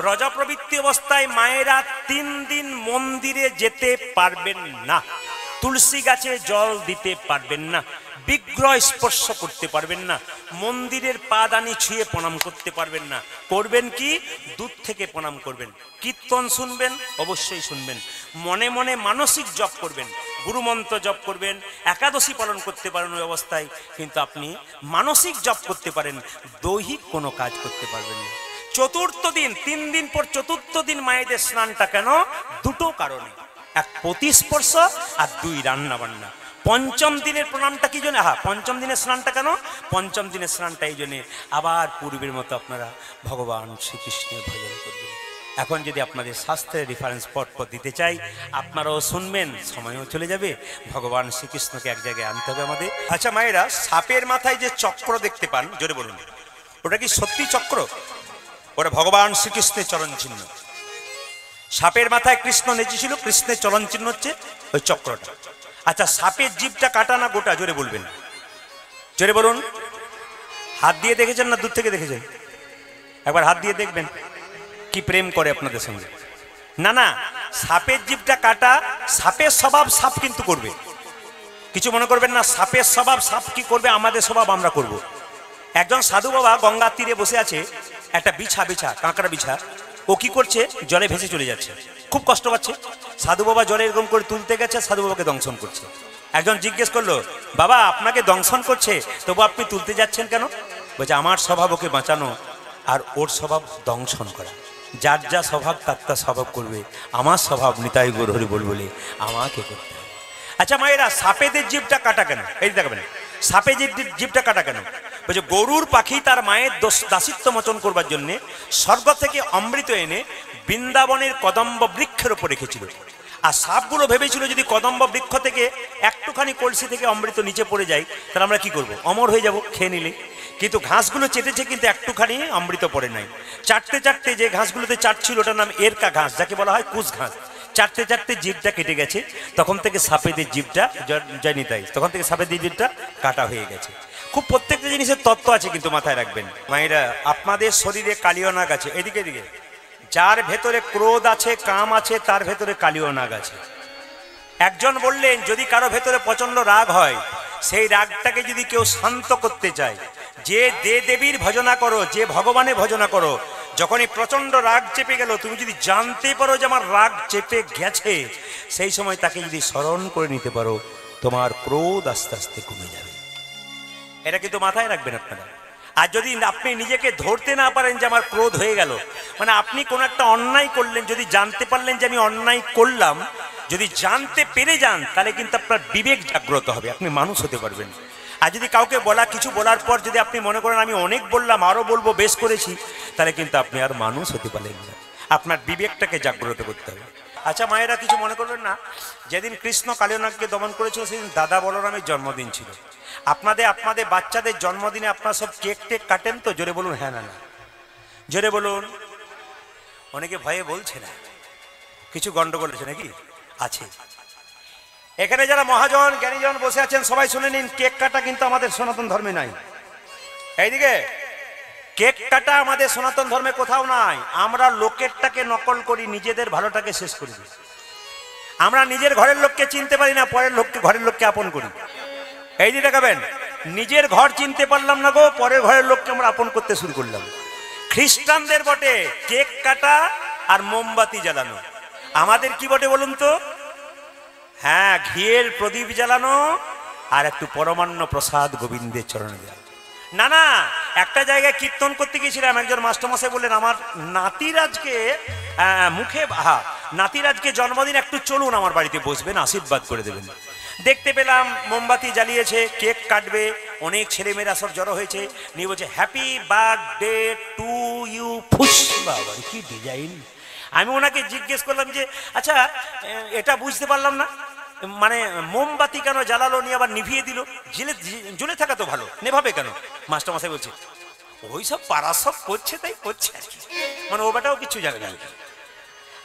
রজপ্রবৃত্তি অবস্থায় মায়েরা 3 দিন মন্দিরে যেতে পারবেন না, তুলসী গাছে জল দিতে পারবেন না, বিগ্রহ স্পর্শ করতে পারবেন না, মন্দিরের পাদানি ছুঁয়ে প্রণাম করতে পারবেন না। করবেন কি? দূর থেকে প্রণাম করবেন, কীর্তন শুনবেন, অবশ্যই শুনবেন, মনে মনে মানসিক জপ করবেন, গুরুমন্ত্র জপ করবেন, একাদশী পালন করতে পারেন ওই অবস্থায়, কিন্তু আপনি মানসিক জপ করতে পারেন, দৈহিক কোনো কাজ করতে পারবেন না। চতুর্থ দিন, 3 দিন পর চতুর্থ দিন মায়েদের স্নানটা কেন? দুটো কারণে, এক প্রতিস্পর্শ আর 2 রান্না বান্না। পঞ্চম দিনের প্রণামটা কি জন্য? পঞ্চম দিনের স্নানটা কেন? পঞ্চম দিনের স্নানটা এই জন্যে আবার পূর্বের মতো আপনারা ভগবান শ্রীকৃষ্ণের ভজন করবেন। এখন যদি আপনাদের শাস্ত্রের রেফারেন্স পট দিতে চাই, আপনারাও শুনবেন, সময়ও চলে যাবে, ভগবান শ্রীকৃষ্ণকে এক জায়গায় আনতে হবে আমাদের। আচ্ছা মায়েরা, সাপের মাথায় যে চক্র দেখতে পান, জোরে বলুন, ওটা কি সত্যি চক্র? ওটা ভগবান শ্রীকৃষ্ণের চরণ চিহ্ন। সাপের মাথায় কৃষ্ণ নেচেছিল, কৃষ্ণের চরণ চিহ্ন হচ্ছে ওই চক্রটা। আচ্ছা, সাপের জিভটা কাটা না গোটা? জোরে বলবেন, জোরে বলুন। হাত দিয়ে দেখেছেন না দূর থেকে দেখেছেন? একবার হাত দিয়ে দেখবেন কি প্রেম করে আপনাদের সঙ্গে। না না, সাপের জিভটা কাটা। সাপের স্বভাব সাপ কিন্তু করবে, কিছু মনে করবেন না। সাপের স্বভাব সাপ কি করবে, আমাদের স্বভাব আমরা করব। একজন সাধু বাবা গঙ্গার তীরে বসে আছে, একটা বিছা কাঁকড়া বিছা, ও কি করছে? জলে ভেসে চলে যাচ্ছে, খুব কষ্ট পাচ্ছে। সাধু বাবা জলে এরকম করে তুলতে গেছে, সাধু বাবাকে দংশন করছে। একজন জিজ্ঞেস করলো, বাবা আপনাকে দংশন করছে, তবু আপনি তুলতে যাচ্ছেন কেন? বলছে, আমার স্বভাব ওকে বাঁচানো, আর ওর স্বভাব দংশন করা। যার যা স্বভাব তার তা স্বভাব করবে, আমার স্বভাব নিতাই গৌর হরি বল বলে আমাকে করতে হবে। আচ্ছা মায়েরা, সাপেদের জিভটা কাটা কেন? এই দেখাবেন, সাপে জিভটা কাটা কেন? বলছে, গরুর পাখি তার মায়ের দাসিত্ব মোচন করবার জন্য স্বর্গ থেকে অমৃত এনে বৃন্দাবনের কদম্ব বৃক্ষের উপর রেখেছিল। আর সাপগুলো ভেবেছিল যদি কদম্ব বৃক্ষ থেকে একটুখানি কলসি থেকে অমৃত নিচে পড়ে যায়, তাহলে আমরা কি করব? অমর হয়ে যাব খেয়ে নিলে। কিন্তু ঘাসগুলো চেটেছে, কিন্তু একটুখানি অমৃত পড়ে নাই। চাটতে চাটতে যে ঘাসগুলোতে চাটছিল, ওটার নাম এরকা ঘাস, যাকে বলা হয় কুশ ঘাস। চাটতে চাটতে জিভটা কেটে গেছে, তখন থেকে সাপেদের জিভটা যায়নি, তাই তখন থেকে সাপেদের জিভটা কাটা হয়ে গেছে। খুব প্রত্যেকটা জিনিসের তত্ত্ব আছে, কিন্তু মাথায় রাখবেন মায়েরা, আপনাদের শরীরে কালীয় নাগ আছে। এদিকে এদিকে, যার ভেতরে ক্রোধ আছে, কাম আছে, তার ভেতরে কালীয় নাগ আছে। একজন বললেন, যদি কারো ভেতরে প্রচন্ড রাগ হয়, সেই রাগটাকে যদি কেউ শান্ত করতে চায়, যে দেবীর ভজনা করো, যে ভগবানের ভজনা করো, যখনই প্রচন্ড রাগ চেপে গেল, তুমি যদি জানতে পারো যে আমার রাগ চেপে গেছে, সেই সময় তাকে যদি স্মরণ করে নিতে পারো, তোমার ক্রোধ আস্তে আস্তে কমে যাবে। এটা কিন্তু মাথায় রাখবেন আপনারা। আর যদি আপনি নিজেকে ধরতে না পারেন যে আমার ক্রোধ হয়ে গেল, মানে আপনি কোন একটা অন্যায় করলেন, যদি জানতে পারলেন যে আমি অন্যায় করলাম, যদি জানতে পেরে যান, তাহলে কিন্তু আপনার বিবেক জাগ্রত হবে, আপনি মানুষ হতে পারবেন। আর যদি কাউকে কিছু বলার পর যদি আপনি মনে করেন আমি অনেক বললাম, আরো বলবো, বেশ করেছি, তাহলে কিন্তু আপনি আর মানুষ হতে পারলেন না। আপনার বিবেকটাকে জাগ্রত করতে হবে। আচ্ছা মায়েরা, কিছু মনে করবেন না, যেদিন কৃষ্ণ কালীয়নাগকে দমন করেছিল, সেদিন দাদা বলরামের জন্মদিন ছিল। আপনাদের বাচ্চাদের জন্মদিনে আপনারা সব কেক টেক কাটেন তো? জোরে বলুন হ্যাঁ না না, জোরে বলুন। অনেকে ভয়ে বলছে না, কিছু গন্ডগোল আছে নাকি? আছে। এখানে যারা মহাজন জ্ঞানীজন বসে আছেন, সবাই শুনে নিন, কেক কাটা কিন্তু আমাদের সনাতন ধর্মে নাই। এইদিকে, কেক কাটা আমাদের সনাতন ধর্মে কোথাও নাই। আমরা লোকেরটাকে নকল করি, নিজেদের ভালোটাকে শেষ করি। আমরা নিজের ঘরের লোককে চিনতে পারি না, পরের ঘরের লোককে আপন করি। এই যে দেখাবেন, নিজের ঘর চিনতে পারলাম না গো, পরের ঘরের লোককে আমরা আপন করতে শুরু করলাম। খ্রিস্টানদের বটে কেক কাটা আর মোমবাতি জ্বালানো, আমাদের কি বটে বলুন তো? হ্যাঁ, ঘিয়ের প্রদীপ জ্বালানো আর একটু পরমান্ন প্রসাদ গোবিন্দের চরণে দেওয়া। না না, একটা জায়গায় কীর্তন করতে গিয়েছিলাম, একজন মাস্টারমশাই বললেন, আমার নাতিরাজকে নাতিরাজকে জন্মদিন, একটু চলুন আমার বাড়িতে বসবেন, আশীর্বাদ করে দেবেন। দেখতে পেলাম মোমবাতি জ্বালিয়েছে, কেক কাটবে, অনেক ছেলেমেয়েরা সব জড়ো হয়েছে, নিয়ে বলছে হ্যাপি বার্থডে টু ইউ। ফুস, বাবা কি ডিজাইন! আমি ওনাকে জিজ্ঞেস করলাম যে আচ্ছা, এটা বুঝতে পারলাম না, মানে মোমবাতি কেন জ্বালালো নিয়ে আবার নিভিয়ে দিল, জ্বলে থাকা তো ভালো, নেভাবে কেন? মাস্টারমশাই বলছে ওই সব পাড়া সব করছে তাই করছে আর কি, মানে ও বেটাও কিছু জানে না।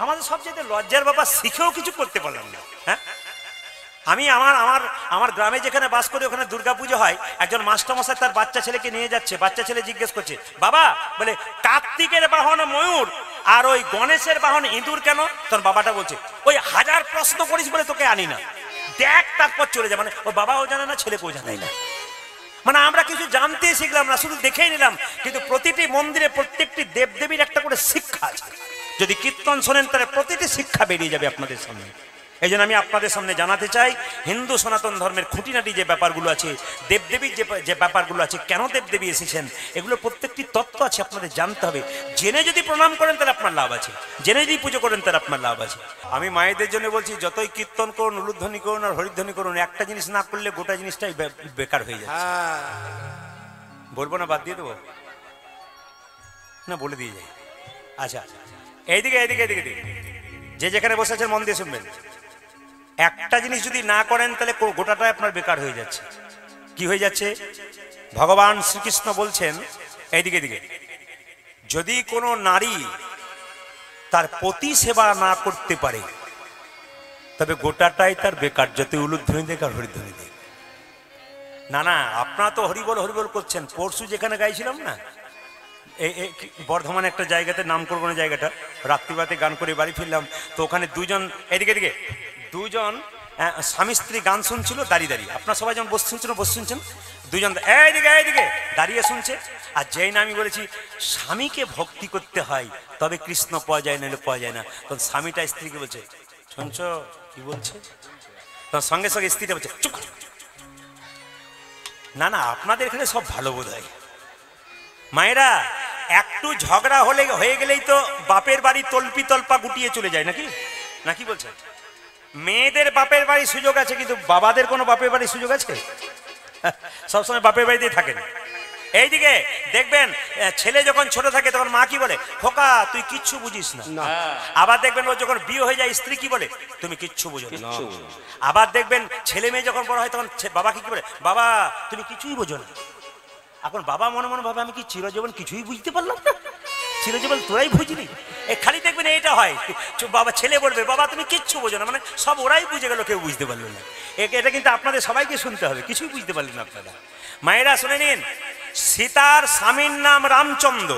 আমাদের সবচেয়ে লজ্জার ব্যাপার, শিখেও কিছু করতে পারলাম না। হ্যাঁ, আমি আমার গ্রামে যেখানে বাস করি ওখানে দুর্গাপুজো হয়, একজন মাস্টারমশাই তার বাচ্চা ছেলেকে নিয়ে যাচ্ছে, বাচ্চা ছেলে জিজ্ঞেস করছে বাবা, বলে কার্তিকের বাহন ময়ূর আর ওই গণেশের বাহন ইঁদুর কেন? তোর বাবাটা বলছে ওই 1000 প্রশ্ন করিস বলে তোকে আনি না, দেখ তারপর চলে যা। মানে ওর বাবাও জানে না, ছেলেকেও জানাই না। মানে আমরা কিছু জানতে শিখলাম না, শুধু দেখেই নিলাম। কিন্তু প্রতিটি মন্দিরে প্রত্যেকটি দেবদেবীর একটা করে শিক্ষা আছে। যদি কীর্তন শোনেন তাহলে প্রতিটি শিক্ষা বেরিয়ে যাবে আপনাদের সামনে। এই জন্য আমি আপনাদের সামনে জানাতে চাই, হিন্দু সনাতন ধর্মের খুঁটিনাটি যে ব্যাপারগুলো আছে, দেবদেবীর যে ব্যাপারগুলো আছে, কেন দেবদেবী এসেছেন, এগুলো প্রত্যেকটি তত্ত্ব আছে, আপনাদের জানতে হবে। জেনে যদি প্রণাম করেন তাহলে আপনার লাভ আছে, জেনে যদি পুজো করেন তাহলে আপনার লাভ আছে। আমি মায়েদের জন্য বলছি, যতই কীর্তন করুন, উলুধ্বনি করুন আর হরিধ্বনি করুন, একটা জিনিস না করলে গোটা জিনিসটাই বেকার হয়ে যায়। বলবো না, বাদ দিয়ে দেবো না, বলে দিয়ে যাই। আচ্ছা, এইদিকে এইদিকে এইদিকে যে যেখানে বসে আছেন মন দিয়ে শুনবেন। একটা জিনিস যদি না করেন তাহলে গোটাটাই আপনার বেকার হয়ে যাচ্ছে। কি হয়ে যাচ্ছে? ভগবান শ্রীকৃষ্ণ বলছেন, এইদিকে দিকে, যদি কোনো নারী তার পতি সেবা না করতে পারে তবে গোটাটাই তার বেকার, যত উলুধ্বনি দেখ আর হরিধ্বনি দেখ। না না, আপনারা তো হরিবল হরিবল করছেন। পরশু যেখানে গাইছিলাম না, বর্ধমানে একটা জায়গাতে, নাম করবো না জায়গাটা, রাত্রিবাতে গান করে বাড়ি ফিরলাম, তো ওখানে দুজন, এদিকে এদিকে দুজন স্বামী স্ত্রী গান শুনছিল দাঁড়িয়ে দাঁড়িয়ে। আপনার সবাই যেমন বসে শুনছেন বসে শুনছেন, দুজন এইদিকে এইদিকে দাঁড়িয়ে শুনছে। আর যেই না আমি বলেছি স্বামীকে ভক্তি করতে হয় তবে কৃষ্ণ পাওয়া যায়, নাহলে পাওয়া যায় না, তখন স্বামীটা স্ত্রীকে বলছে শুনছ কি বলছে, তখন সঙ্গে সঙ্গে স্ত্রীটা বলছে চুপ। না না, আপনাদের এখানে সব ভালো বোধ হয়। মায়েরা, একটু ঝগড়া হয়ে গেলেই তো বাপের বাড়ি তল্পি তল্পা গুটিয়ে চলে যায় নাকি, নাকি বলছেন? মেয়েদের বাপের বাড়ি সুযোগ আছে, কিন্তু বাবাদের কোনো বাপের বাড়ির সুযোগ আছে? সবসময় বাপের বাড়িতেই থাকেন। এইদিকে দেখবেন, ছেলে যখন ছোট থাকে তখন মা কি বলে, খোকা তুই কিচ্ছু বুঝিস না। আবার দেখবেন ও যখন বিয়ে হয়ে যায় স্ত্রী কি বলে, তুমি কিচ্ছু বুঝো না। আবার দেখবেন ছেলে মেয়ে যখন বড় হয় তখন বাবা কি বলে, বাবা তুমি কিছুই বোঝো না। এখন বাবা মনে মনে ভাবে আমি কি চিরজীবন কিছুই বুঝতে পারলাম না, চিরজীবন তোরাই বুঝলি। খালি দেখবেন এইটা হয়, বাবা ছেলে বলবে বাবা তুমি কিচ্ছু বোঝো না, মানে সব ওরাই বুঝে গেল, কেউ বুঝতে পারলো না। এটা কিন্তু আপনাদের সবাইকে শুনতে হবে, কিছুই বুঝতে পারলেন না আপনারা। মায়েরা শুনে নিন, সীতার স্বামীর নাম রামচন্দ্র।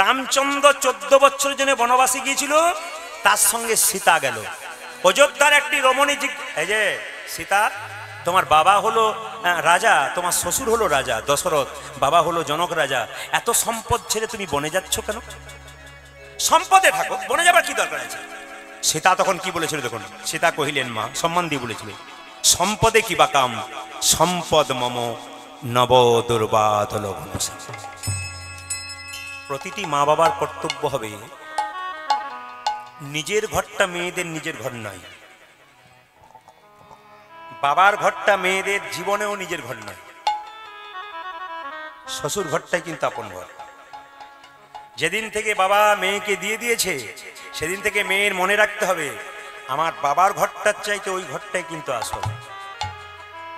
রামচন্দ্র 14 বছরের জন্য বনবাসে গিয়েছিল, তার সঙ্গে সীতা গেল। অযোধ্যার একটি রমণী, এই যে সীতা, তোমার বাবা হলো রাজা, তোমার শ্বশুর হলো রাজা দশরথ, বাবা হলো জনক রাজা, এত সম্পদ ছেড়ে তুমি বনে যাচ্ছ কেন? সম্পদে থাকো, বনে যাবার কি দরকার আছে? সীতা তখন কি বলেছিল দেখুন, সীতা কহিলেন, মা সম্মান দিয়ে বলেছিলেন, সম্পদে কি বা কাম, সম্পদ মম নব দুর্বাদল। প্রতিটি মা বাবার কর্তব্য হবে, নিজের ঘরটা মেয়েদের নিজের ঘর নয়, বাবার ঘরটা মেয়েদের জীবনেও নিজের ঘর নয়, শ্বশুর ঘরটাই কিন্তু আপন ঘর। যেদিন থেকে বাবা মেয়েকে দিয়ে দিয়েছে সেদিন থেকে মেয়ের মনে রাখতে হবে, আমার বাবার ঘরটার চাইতে ওই ঘরটাই কিন্তু আসল।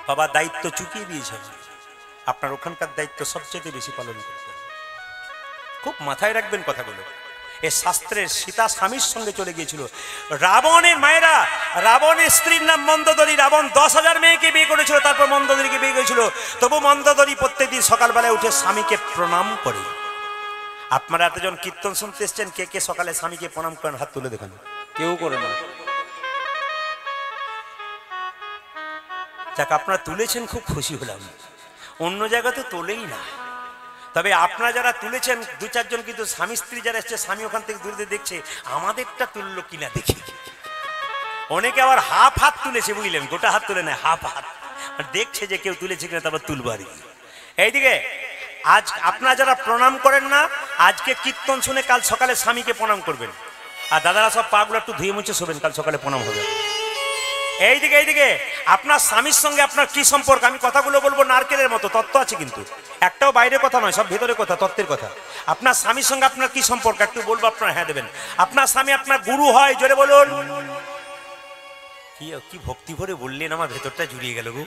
বাবা দায়িত্ব চুকিয়ে দিয়েছে, আপনার ওখানকার দায়িত্ব সবচেয়ে বেশি পালন করতে হবে। খুব মাথায় রাখবেন কথাগুলো। এ শাস্ত্রের সীতা স্বামীর সঙ্গে চলে গিয়েছিল। রাবণের মায়েরা, রাবণের স্ত্রীর নাম মন্দোদরী। রাবণ 10,000 মেয়েকে বিয়ে করেছিল, তারপর মন্দোদরীকে বিয়ে করেছিল। তবু মন্দোদরী প্রত্যেকদিন সকালবেলায় উঠে স্বামীকে প্রণাম করে। আপনারা এতজন কীর্তন শুনতে এসছেন, কে কে সকালে স্বামীকে প্রণাম করেন? হাত তুলে দেখেন। কেউ করে না। যাক, আপনারা তুলেছেন, খুব খুশি হলাম। অন্য জায়গাতে তোলেই না, তবে আপনারা যারা তুলেছেন 2-4 জন কিন্তু স্বামী স্ত্রী যারা এসছে, স্বামী ওখান থেকে দূরে দেখছে আমাদেরটা তুললো কিনা দেখি। অনেকে আবার হাফ হাত তুলেছে, বুঝলেন, গোটা হাত তুলে নেয়, হাফ হাত দেখছে যে কেউ তুলেছে কিনা, তারপর তুলবারই। এইদিকে আজ আপনারা যারা প্রণাম করেন না, আজকে কীর্তন শুনে কাল সকালে স্বামীকে প্রণাম করবেন। আর দাদারা সব পাগুলো একটু ধুয়ে মুছে শোবেন, কাল সকালে প্রণাম হবে। এইদিকে এইদিকে আপনার স্বামীর সঙ্গে আপনার কি সম্পর্ক, আমি কথাগুলো বলবো নারকেলের মতো, তত্ত্ব আছে কিন্তু, একটাও বাইরের কথা নয়, সব ভেতরের কথা, তত্ত্বের কথা। আপনার স্বামীর সঙ্গে আপনার কি সম্পর্ক একটু বলবো, আপনার হ্যাঁ দেবেন। আপনার স্বামী আপনার গুরু হয়, জোরে বলুন। কি কি ভক্তি ভরে বললেন, আমার ভেতরটা জুড়িয়ে গেল গো।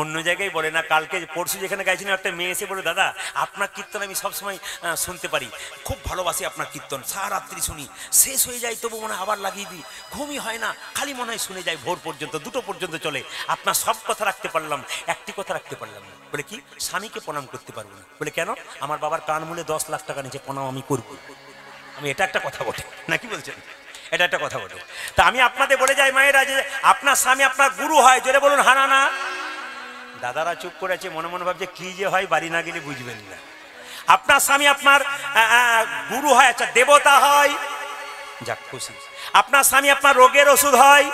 অন্য জায়গায় বলে না, কালকে পরশু যেখানে গাইছিলেন একটা মেয়ে এসে বলে, দাদা আপনার কীর্তন আমি সবসময় শুনতে পারি, খুব ভালোবাসি আপনার কীর্তন, সারা রাত্রি শুনি, শেষ হয়ে যায় তবু মনে হয় আবার লাগিয়ে দিই, ঘুমই হয় না, খালি মনে হয় শুনে যায় ভোর পর্যন্ত, 2টো পর্যন্ত চলে। আপনার সব কথা রাখতে পারলাম, একটি কথা রাখতে পারলাম না। বলে কি? স্বামীকে প্রণাম করতে পারবো না। বলে কেন? আমার বাবার কান মূলে 10 লাখ টাকা নিচে প্রণাম আমি করবো। আমি এটা একটা কথা বটে নাকি বলছেন? এটা একটা কথা বটে। তা আমি আপনাদের বলে যাই মায়েরা, যে আপনার স্বামী আপনার গুরু হয়, জোরে বলুন হানা না। দাদারা চুপ করে আছে, মনে মনে ভাবছে কি যে হয়, বাড়ি না গেলে বুঝবেন না। আপনার স্বামী আপনার গুরু হয়, আচ্ছা দেবতা হয়, যাক খুশি। আপনার স্বামী আপনার রোগের ওষুধ হয়,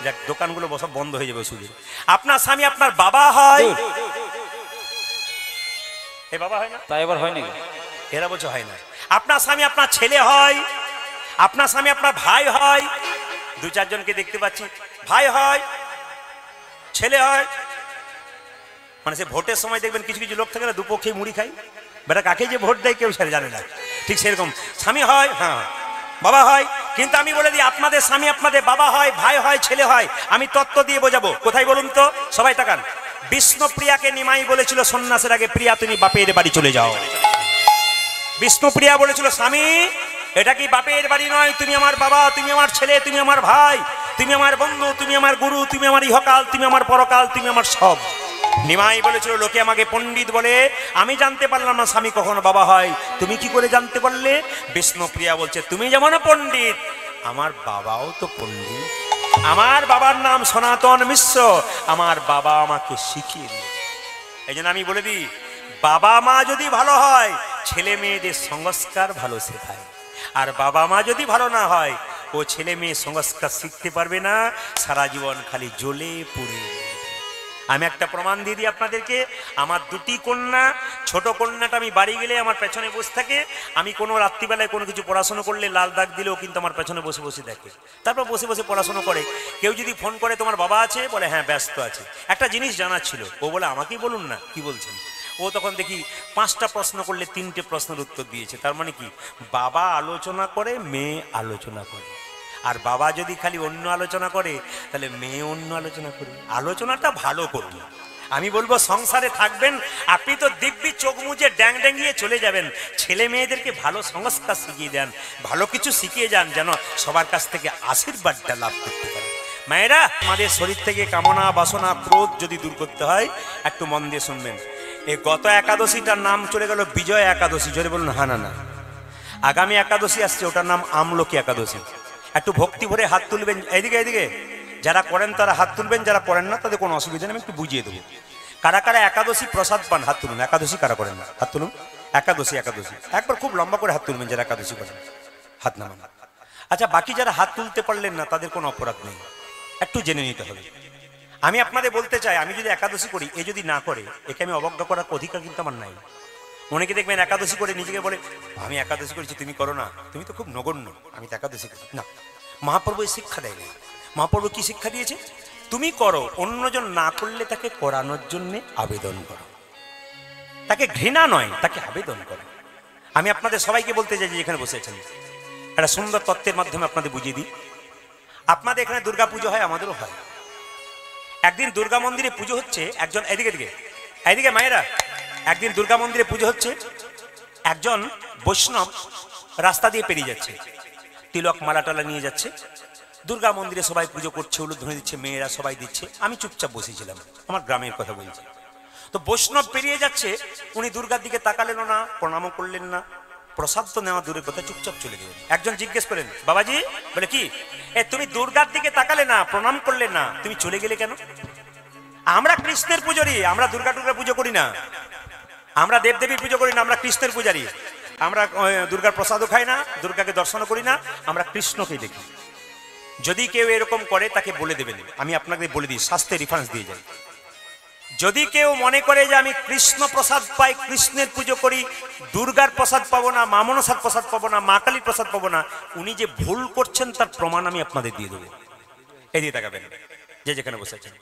যাক দোকানগুলো সব বন্ধ হয়ে যাবে ওষুধের। আপনার স্বামী আপনার বাবা হয়, এ বাবা হয় না? তাই এবার হয় নাকি? এরা বলছে হয় না। আপনার স্বামী আপনার ছেলে হয়, আপনার স্বামী আপনার ভাই হয়, 2-4 জনকে দেখতে পাচ্ছি, ভাই হয়, ছেলে হয়। মানে সে ভোটের সময় দেখবেন কিছু কিছু লোক থাকে না, দুপক্ষে মুড়ি খায়, বেটা কাকে যে ভোট দেয় কেউ সেটা জানে না। ঠিক সেরকম স্বামী হয়, হ্যাঁ বাবা হয়। কিন্তু আমি বলে দিই, আপনাদের স্বামী আপনাদের বাবা হয়, ভাই হয়, ছেলে হয়। আমি তত্ত্ব দিয়ে বোঝাবো। কোথায় বলুন তো? সবাই তাকান। বিষ্ণুপ্রিয়াকে নিমাই বলেছিল সন্ন্যাসের আগে, প্রিয়া তুমি বাপের বাড়ি চলে যাও। বিষ্ণুপ্রিয়া বলেছিল, স্বামী এটা কি বাপের বাড়ি নয়, তুমি আমার বাবা, তুমি আমার ছেলে, তুমি আমার ভাই, তুমি আমার বন্ধু, তুমি আমার গুরু, তুমি আমার ইহকাল, তুমি আমার পরকাল, তুমি আমার সব। নিমাই বলেছিল, লোকে আমাকে পণ্ডিত বলে, আমি জানতে পারলাম না স্বামী কখনো বাবা হয়, তুমি কি করে জানতে পারলে? বিষ্ণুপ্রিয়া বলছে, তুমি যেমন পণ্ডিত, আমার বাবাও তো পণ্ডিত। আমার বাবার নাম সনাতন মিশ্র, আমার বাবা আমাকে শিখিয়ে দিয়েছে। এই জন্য আমি বলে দিই, বাবা মা যদি ভালো হয়, ছেলে মেয়েদের সংস্কার ভালো শেখায়। আর বাবা মা যদি ভালো না হয়, ও ছেলে মেয়ে সংস্কার শিখতে পারবে না, সারা জীবন খালি জ্বলে পুড়ে। আমি একটা প্রমাণ দিয়ে দিই আপনাদেরকে। আমার 2টি কন্যা, ছোট কন্যাটা আমি বাড়ি গেলে আমার পেছনে বসে থাকে। আমি কোনো রাত্রিবেলায় কোনো কিছু পড়াশোনা করলে লাল দাগ দিলেও কিন্তু আমার পেছনে বসে বসে দেখে, তারপর বসে বসে পড়াশোনা করে। কেউ যদি ফোন করে তোমার বাবা আছে, বলে হ্যাঁ ব্যস্ত আছে। একটা জিনিস জানার ছিল, ও বলে আমাকেই বলুন না, কি বলছেন? ও তখন দেখি 5টা প্রশ্ন করলে 3টে প্রশ্নের উত্তর দিয়েছে। তার মানে কি? বাবা আলোচনা করে, মেয়ে আলোচনা করে। আর বাবা যদি খালি অন্য আলোচনা করে, তাহলে মেয়ে অন্য আলোচনা করবে। আলোচনাটা ভালো করবে। আমি বলবো, সংসারে থাকবেন, আপনি তো দিব্যি চোখ মুজে ড্যাং ড্যাঙ্গিয়ে চলে যাবেন। ছেলে মেয়েদেরকে ভালো সংস্কার শিখিয়ে দেন, ভালো কিছু শিখিয়ে যান, যেন সবার কাছ থেকে আশীর্বাদটা লাভ করতে পারে। মায়েরা, আমাদের শরীর থেকে কামনা বাসনা ক্রোধ যদি দূর করতে হয়, একটু মন দিয়ে শুনবেন। এই গত একাদশীটার নাম চলে গেল বিজয় একাদশী, জোরে বলুন হ্যাঁ না না। আগামী একাদশী আসছে, ওটার নাম আমলকি একাদশী। একটু ভক্তি ভরে হাত তুলবেন, এইদিকে এইদিকে। যারা করেন তারা হাত তুলবেন, যারা করেন না তাদের কোনো অসুবিধা নেই, আমি একটু বুঝিয়ে দেবো। কারা কারা একাদশী প্রসাদ পান হাত তুলুন। একাদশী কারা করেন না হাত তুলুন। একাদশী একবার খুব লম্বা করে হাত তুলবেন যারা একাদশী করেন, হাত নামান। আচ্ছা, বাকি যারা হাত তুলতে পারলেন না তাদের কোনো অপরাধ নেই, একটু জেনে নিতে হবে। আমি আপনাদের বলতে চাই, আমি যদি একাদশী করি, এ যদি না করে, একে আমি অবজ্ঞা করার অধিকার কিন্তু আমার নাই। অনেকে দেখবেন একাদশী করে নিজেকে বলে, আমি একাদশী করেছি তুমি করো না, তুমি তো খুব নগণ্য, আমি তো একাদশী করি না। মহাপ্রভু এই শিক্ষা দেয় না। মহাপ্রভু কি শিক্ষা দিয়েছে? তুমি করো, অন্যজন না করলে তাকে করানোর জন্য আবেদন করো। তাকে ঘৃণা নয়, তাকে আবেদন করো। আমি আপনাদের সবাইকে বলতে চাই, যে যেখানে বসে আছেন, একটা সুন্দর তত্ত্বের মাধ্যমে আপনাদের বুঝিয়ে দিই। আপনাদের এখানে দুর্গা পুজো হয়, আমাদেরও হয়। একদিন দুর্গা মন্দিরে পুজো হচ্ছে, একজন এদিকে এদিকে এইদিকে মায়েরা, একদিন দুর্গা মন্দিরে পুজো হচ্ছে, একজন বৈষ্ণব রাস্তা দিয়ে পেরিয়ে যাচ্ছে, তিলক মালা টালা নিয়ে যাচ্ছে। দুর্গা মন্দিরে সবাই পুজো করছে, উলুধ্বনি দিচ্ছে, মেয়েরা সবাই দিচ্ছে, আমি চুপচাপ বসেছিলাম, আমার গ্রামের কথা বলছি। তো বৈষ্ণব পেরিয়ে যাচ্ছে, উনি দুর্গার দিকে তাকালেন না, প্রণামও করলেন না, প্রসাদ তো নেওয়া দূরের কথা, চুপচাপ চলে গেলেন। একজন জিজ্ঞেস করেন, বাবাজি, বলে কি তুমি দুর্গার দিকে তাকালে না, প্রণাম করলে না, তুমি চলে গেলে কেন? আমরা কৃষ্ণের পূজারি, আমরা দুর্গা টুর্গা পুজো করি না, আমরা দেবদেবীর পুজো করি না, আমরা কৃষ্ণের পূজারি। আমরা দুর্গার প্রসাদও খাই না, দুর্গাকে দর্শনও করি না, আমরা কৃষ্ণকে দেখি। যদি কেউ এরকম করে তাকে বলে দেবেন, আমি আপনাকে বলে দিই, শাস্ত্রে রেফারেন্স দিয়ে যাই। যদি কেউ মনে করে যে আমি কৃষ্ণ প্রসাদ পাই, কৃষ্ণের পুজো করি, দুর্গার প্রসাদ পাবো না, মা মনসার প্রসাদ পাবো না, মা কালীর প্রসাদ পাবো না, উনি যে ভুল করছেন তার প্রমাণ আমি আপনাদের দিয়ে দেবো। এই দিয়ে তাকাবেন, যে যেখানে বসে আছেন।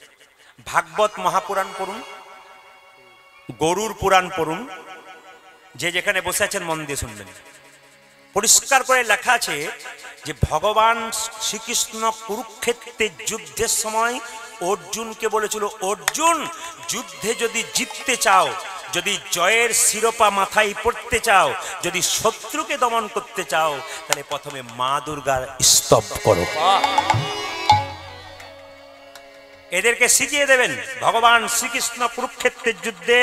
ভাগবত মহাপুরাণ পড়ুন, গরুর পুরাণ পড়ুন, যে যেখানে বসে আছেন মন দিয়ে শুনবেন। পরিষ্কার করে লেখা আছে যে ভগবান শ্রীকৃষ্ণ কুরুক্ষেত্রের যুদ্ধের সময় অর্জুনকে বলেছিল, অর্জুন যুদ্ধে যদি জিততে চাও, যদি জয়ের শিরোপা মাথায় পড়তে চাও, যদি শত্রুকে দমন করতে চাও, তাহলে প্রথমে মা দুর্গার স্তব করো। এদেরকে শিখিয়ে দেবেন। ভগবান শ্রীকৃষ্ণ কুরুক্ষেত্রের যুদ্ধে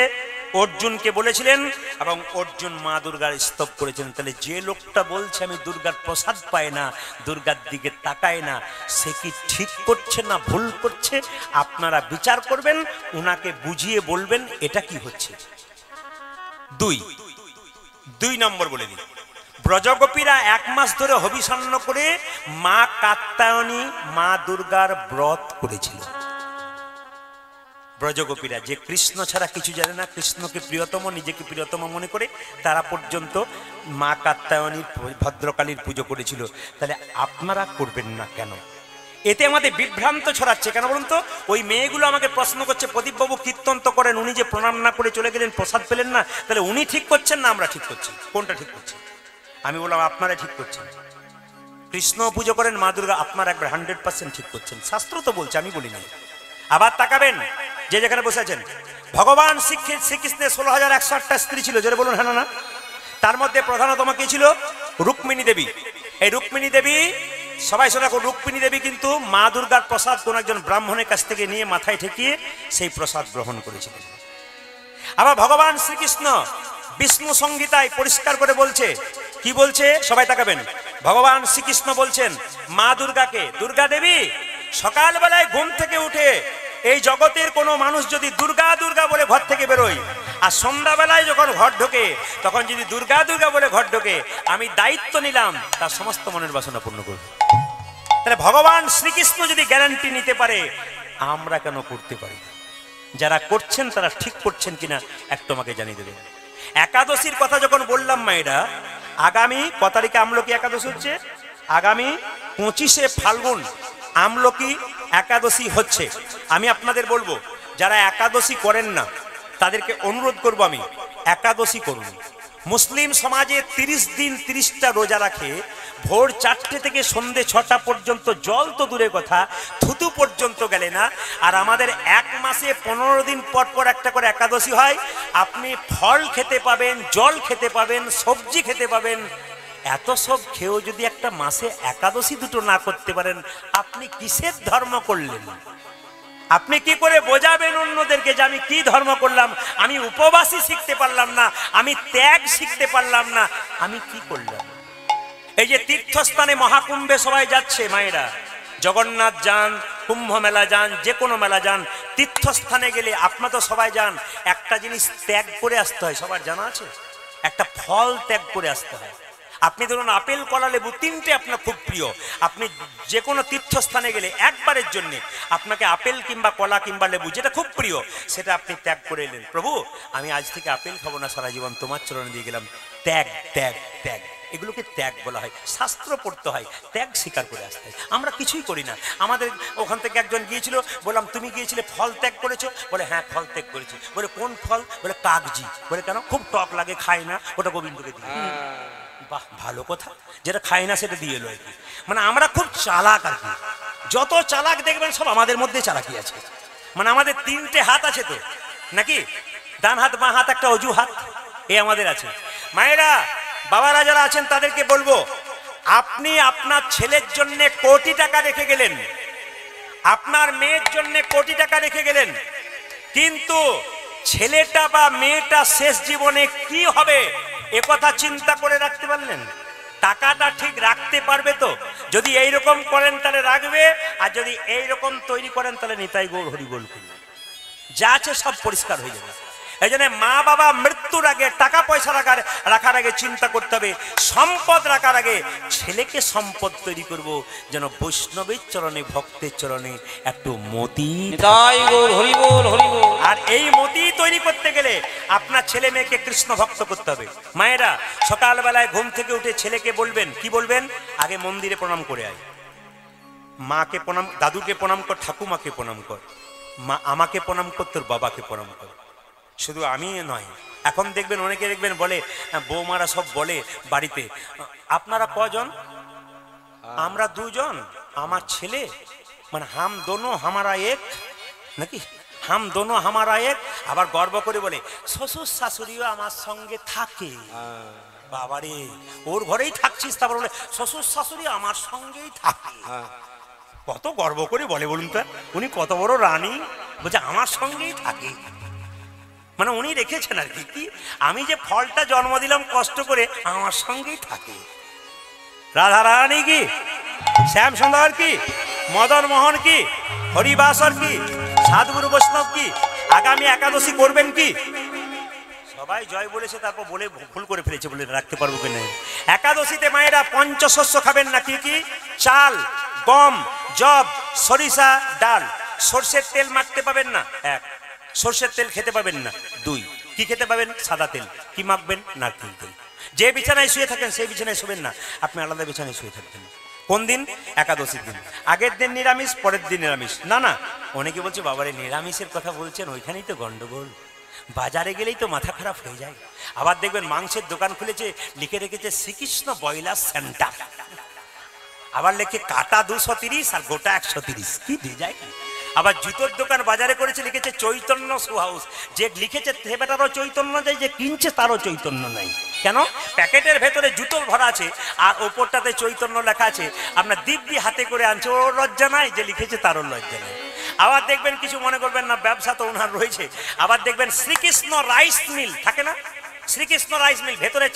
অর্জুনকে বলেছিলেন এবং অর্জুন মা দুর্গার স্তব করেছিলেন। তাহলে যে লোকটা বলছে আমি দুর্গার প্রসাদ পাই না, দুর্গার দিকে তাকায় না, সে কি ঠিক করছে না ভুল করছে? আপনারা বিচার করবেন, ওনাকে বুঝিয়ে বলবেন এটা কি হচ্ছে। দুই নম্বর বলে দিই, ব্রজগোপীরা 1 মাস ধরে হবিষণ্ণ করে মা কাত্যায়নী মা দুর্গার ব্রত করেছিল। ব্রজগোপীরা যে কৃষ্ণ ছাড়া কিছু জানে না, কৃষ্ণকে প্রিয়তম, নিজেকে প্রিয়তম মনে করে তারা পর্যন্ত মা কাত্যায়নীর ভদ্রকালীর পুজো করেছিল। তাহলে আপনারা করবেন না কেন? এতে আমাদের বিভ্রান্ত ছড়াচ্ছে কেন বলুন তো? ওই মেয়েগুলো আমাকে প্রশ্ন করছে, প্রদীপবাবু কীর্তন তো করেন, উনি যে প্রণাম না করে চলে গেলেন, প্রসাদ পেলেন না, তাহলে উনি ঠিক করছেন না আমরা ঠিক করছি? কোনটা ঠিক করছি? আমি বললাম আপনারা ঠিক করছেন। কৃষ্ণ পুজো করেন, মা দুর্গা, আপনারা একবার 100% ঠিক করছেন। শাস্ত্র তো বলছে, আমি বলি নাই। আবার তাকাবেন, যে যেখানে বসে আছেন, ভগবান শ্রীকৃষ্ণের 16,108টা স্ত্রী ছিল, জোরে বলুন হ্যাঁ না? তার মধ্যে প্রধানতম কে ছিল? রুক্মিণী দেবী। এই রুক্মিণী দেবী, সবাই শোনা, রুক্মিণী দেবী কিন্তু মা দুর্গার প্রসাদ কোন একজন ব্রাহ্মণের কাছ থেকে নিয়ে মাথায় ঠেকিয়ে সেই প্রসাদ গ্রহণ করেছিলেন। আবার ভগবান শ্রীকৃষ্ণ বিষ্ণু সংহিতায় পরিষ্কার করে বলছে, কি বলছে? সবাই তাকাবেন। ভগবান শ্রীকৃষ্ণ বলছেন মা দুর্গাকে, দুর্গা দেবী সকালবেলায় ঘুম থেকে উঠে এই জগতের কোনো মানুষ যদি দুর্গা দুর্গা বলে ঘর থেকে বেরোয়, আর সন্ধ্যাবেলায় যখন ঘর ঢোকে তখন যদি দুর্গা দুর্গা বলে ঘর ঢোকে, আমি দায়িত্ব নিলাম তার সমস্ত মনের বাসনা পূর্ণ করব। তাহলে ভগবান শ্রীকৃষ্ণ যদি গ্যারান্টি নিতে পারে, আমরা কেন করতে পারি? যারা করছেন তারা ঠিক করছেন কিনা একটু আমাকে জানিয়ে দেবেন। একাদশীর কথা যখন বললাম মায়েরা, আগামী কত তারিখে আমলকি একাদশী হচ্ছে? আগামী 25শে ফাল্গুন আমলকি একাদশী হচ্ছে। আমি আপনাদের বলবো, যারা একাদশী করেন না তাদেরকে অনুরোধ করব, আমি একাদশী করুন। মুসলিম সমাজে 30 দিন 30টা রোজা রাখে, ভোর 4টে থেকে সন্ধে 6টা পর্যন্ত, জল তো দূরের কথা, থুতু পর্যন্ত গেলে না। আর আমাদের 1 মাসে 15 দিন পর পর একটা করে একাদশী হয়। আপনি ফল খেতে পাবেন, জল খেতে পাবেন, সবজি খেতে পাবেন। এত সব খেয়েও যদি একটা মাসে একাদশী দুটো না করতে পারেন, আপনি কিসের ধর্ম করলেন? আপনি কি করে বোঝাবেন অন্যদেরকে যে আমি কি ধর্ম করলাম? আমি উপবাসই শিখতে পারলাম না, আমি ত্যাগ শিখতে পারলাম না, আমি কি করলাম? এই যে তীর্থস্থানে মহাকুম্ভে সবাই যাচ্ছে মায়েরা, জগন্নাথ যান, কুম্ভ মেলা যান, যে কোনো মেলা যান, তীর্থস্থানে গেলে আপনারা তো সবাই যান, একটা জিনিস ত্যাগ করে আসতে হয়, সবার জানা আছে? একটা ফল ত্যাগ করে আসতে হয়। আপনি ধরুন আপেল, কলা, লেবু 3টে আপনার খুব প্রিয়, আপনি যে কোনো তীর্থস্থানে গেলে একবারের জন্য আপনাকে আপেল কিংবা কলা কিংবা লেবু যেটা খুব প্রিয় সেটা আপনি ত্যাগ করে এলেন। প্রভু আমি আজ থেকে আপেল খাবো না, সারা জীবন তোমার চরণে দিয়ে গেলাম। ত্যাগ ত্যাগ ত্যাগ, এগুলোকে ত্যাগ বলা হয়। শাস্ত্র পড়তে হয়, ত্যাগ স্বীকার করে আসতে হয়। আমরা কিছুই করি না। আমাদের ওখান থেকে একজন গিয়েছিল, বললাম তুমি গিয়েছিলে, ফল ত্যাগ করেছো? বলে হ্যাঁ ফল ত্যাগ করেছি। বলে কোন ফল? বলে কাগজি। বলে কেন? খুব টক লাগে, খাই না, ওটা গোবিন্দকে দিই। বাহ, ভালো কথা, যেটা খাই না সেটা দিয়ে এলো আর কি। মানে আমরা খুব চালাক আর কি। যত চালাক দেখবেন সব আমাদের মধ্যে চালাকি আছে। মানে আমাদের 3টে হাত আছে তো নাকি? ডান হাত, বাঁ হাত, একটা অজু হাত, এ আমাদের আছে। মায়েরা, বাবারা যারা আছেন তাদেরকে বলবো, আপনি আপনার ছেলের জন্য কোটি টাকা রেখে গেলেন, আপনার মেয়ের জন্য কোটি টাকা রেখে গেলেন, কিন্তু ছেলেটা বা মেয়েটা শেষ জীবনে কি হবে একথা চিন্তা করে রাখতে পারলেন? টাকাটা ঠিক রাখতে পারবে তো? যদি এইরকম করেন তাহলে রাখবে, আর যদি এইরকম তৈরি করেন তাহলে নিতাই গৌর হরি বল করবে, যা আছে সব পরিষ্কার হয়ে যাবে। এই জন্য মা বাবা মৃত্যুর আগে, টাকা পয়সা রাখার আগে চিন্তা করতে হবে, সম্পদ রাখার আগে ছেলেকে সম্পদ তৈরি করব যেন বৈষ্ণবের চরণে, ভক্তের চরণে একটু মতি। আর এই মতি তৈরি করতে গেলে আপনার ছেলে মেয়েকে কৃষ্ণ ভক্ত করতে হবে। মায়েরা সকালবেলায় ঘুম থেকে উঠে ছেলেকে বলবেন, কি বলবেন? আগে মন্দিরে প্রণাম করে আয়, মাকে প্রণাম, দাদুকে প্রণাম কর, ঠাকুমাকে প্রণাম কর, মা আমাকে প্রণাম কর, তোর বাবাকে প্রণাম কর। শুধু আমি নয়, এখন দেখবেন অনেকে দেখবেন বলে বৌমারা সব বলে বাড়িতে, আপনারা কজন? আমরা দুজন, আমার ছেলে, মানে হাম দোনো হামারা এক, নাকি হাম দোনো হামারা এক। আবার গর্ব করে বলে শ্বশুর শাশুড়িও আমার সঙ্গে থাকে। বাবারে, ওর ঘরেই থাকছিস, তারপর বলে শ্বশুর শাশুড়ি আমার সঙ্গেই থাকে। কত গর্ব করে বলে বলুন তো, উনি কত বড় রানী, বলছে আমার সঙ্গেই থাকে। মানে উনি রেখেছেন আর কি, কি আমি যে ফলটা জন্ম দিলাম কষ্ট করে, আমার সঙ্গেই থাকে। রাধা রানী কি, শ্যাম সুন্দর কি, মদন মোহন কি, হরিবাসর কি, সাধুগুরু বৈষ্ণব কি, আগামী একাদশী করবেন কি? সবাই জয় বলেছে, তারপর বলে ভুল করে ফেলেছে, বলে রাখতে পারবো কি না। একাদশীতে মায়েরা পঞ্চশস্য খাবেন না। কি কি? চাল, গম, জব, সরিষা, ডাল। সর্ষের তেল মাখতে পাবেন না, এক। সর্ষের তেল খেতে পাবেন না, দুই। কি খেতে পাবেন? সাদা তেল। কি মাখবেন? নারকেল তেল। যে বিছানায় শুয়ে থাকেন সেই বিছানায় শোবেন না, আপনি আলাদা বিছানায় শুয়ে থাকবেন। কোন দিন? একাদশীর দিন। আগের দিন নিরামিষ, পরের দিন নিরামিষ। না না, অনেকে বলছে বাবারে নিরামিষের কথা বলছেন, ওইখানেই তো গন্ডগোল, বাজারে গেলেই তো মাথা খারাপ হয়ে যায়। আবার দেখবেন মাংসের দোকান খুলেছে, লিখে রেখেছে শ্রীকৃষ্ণ ব্রয়লার সেন্টার, আবার লেখে কাটা 230 আর গোটা 130। কি দিয়ে যায়। আবার জুতোর দোকান বাজারে করেছে, লিখেছে চৈতন্য শু হাউস। যে লিখেছে সেটারও চৈতন্য যায়, যে কিনছে তারও চৈতন্য নাই। কেন? প্যাকেটের ভেতরে জুতো ভরা আছে আর ওপরটাতে চৈতন্য লেখা আছে, আপনার দিব্যি হাতে করে আনছে, ওর লজ্জা নাই, যে লিখেছে তারও লজ্জা নাই। আবার দেখবেন, কিছু মনে করবেন না, ব্যবসা তো ওনার রয়েছে। আবার দেখবেন শ্রীকৃষ্ণ রাইস মিল থাকে না, শ্রীকৃষ্ণ রাইস মিল, ভেতরে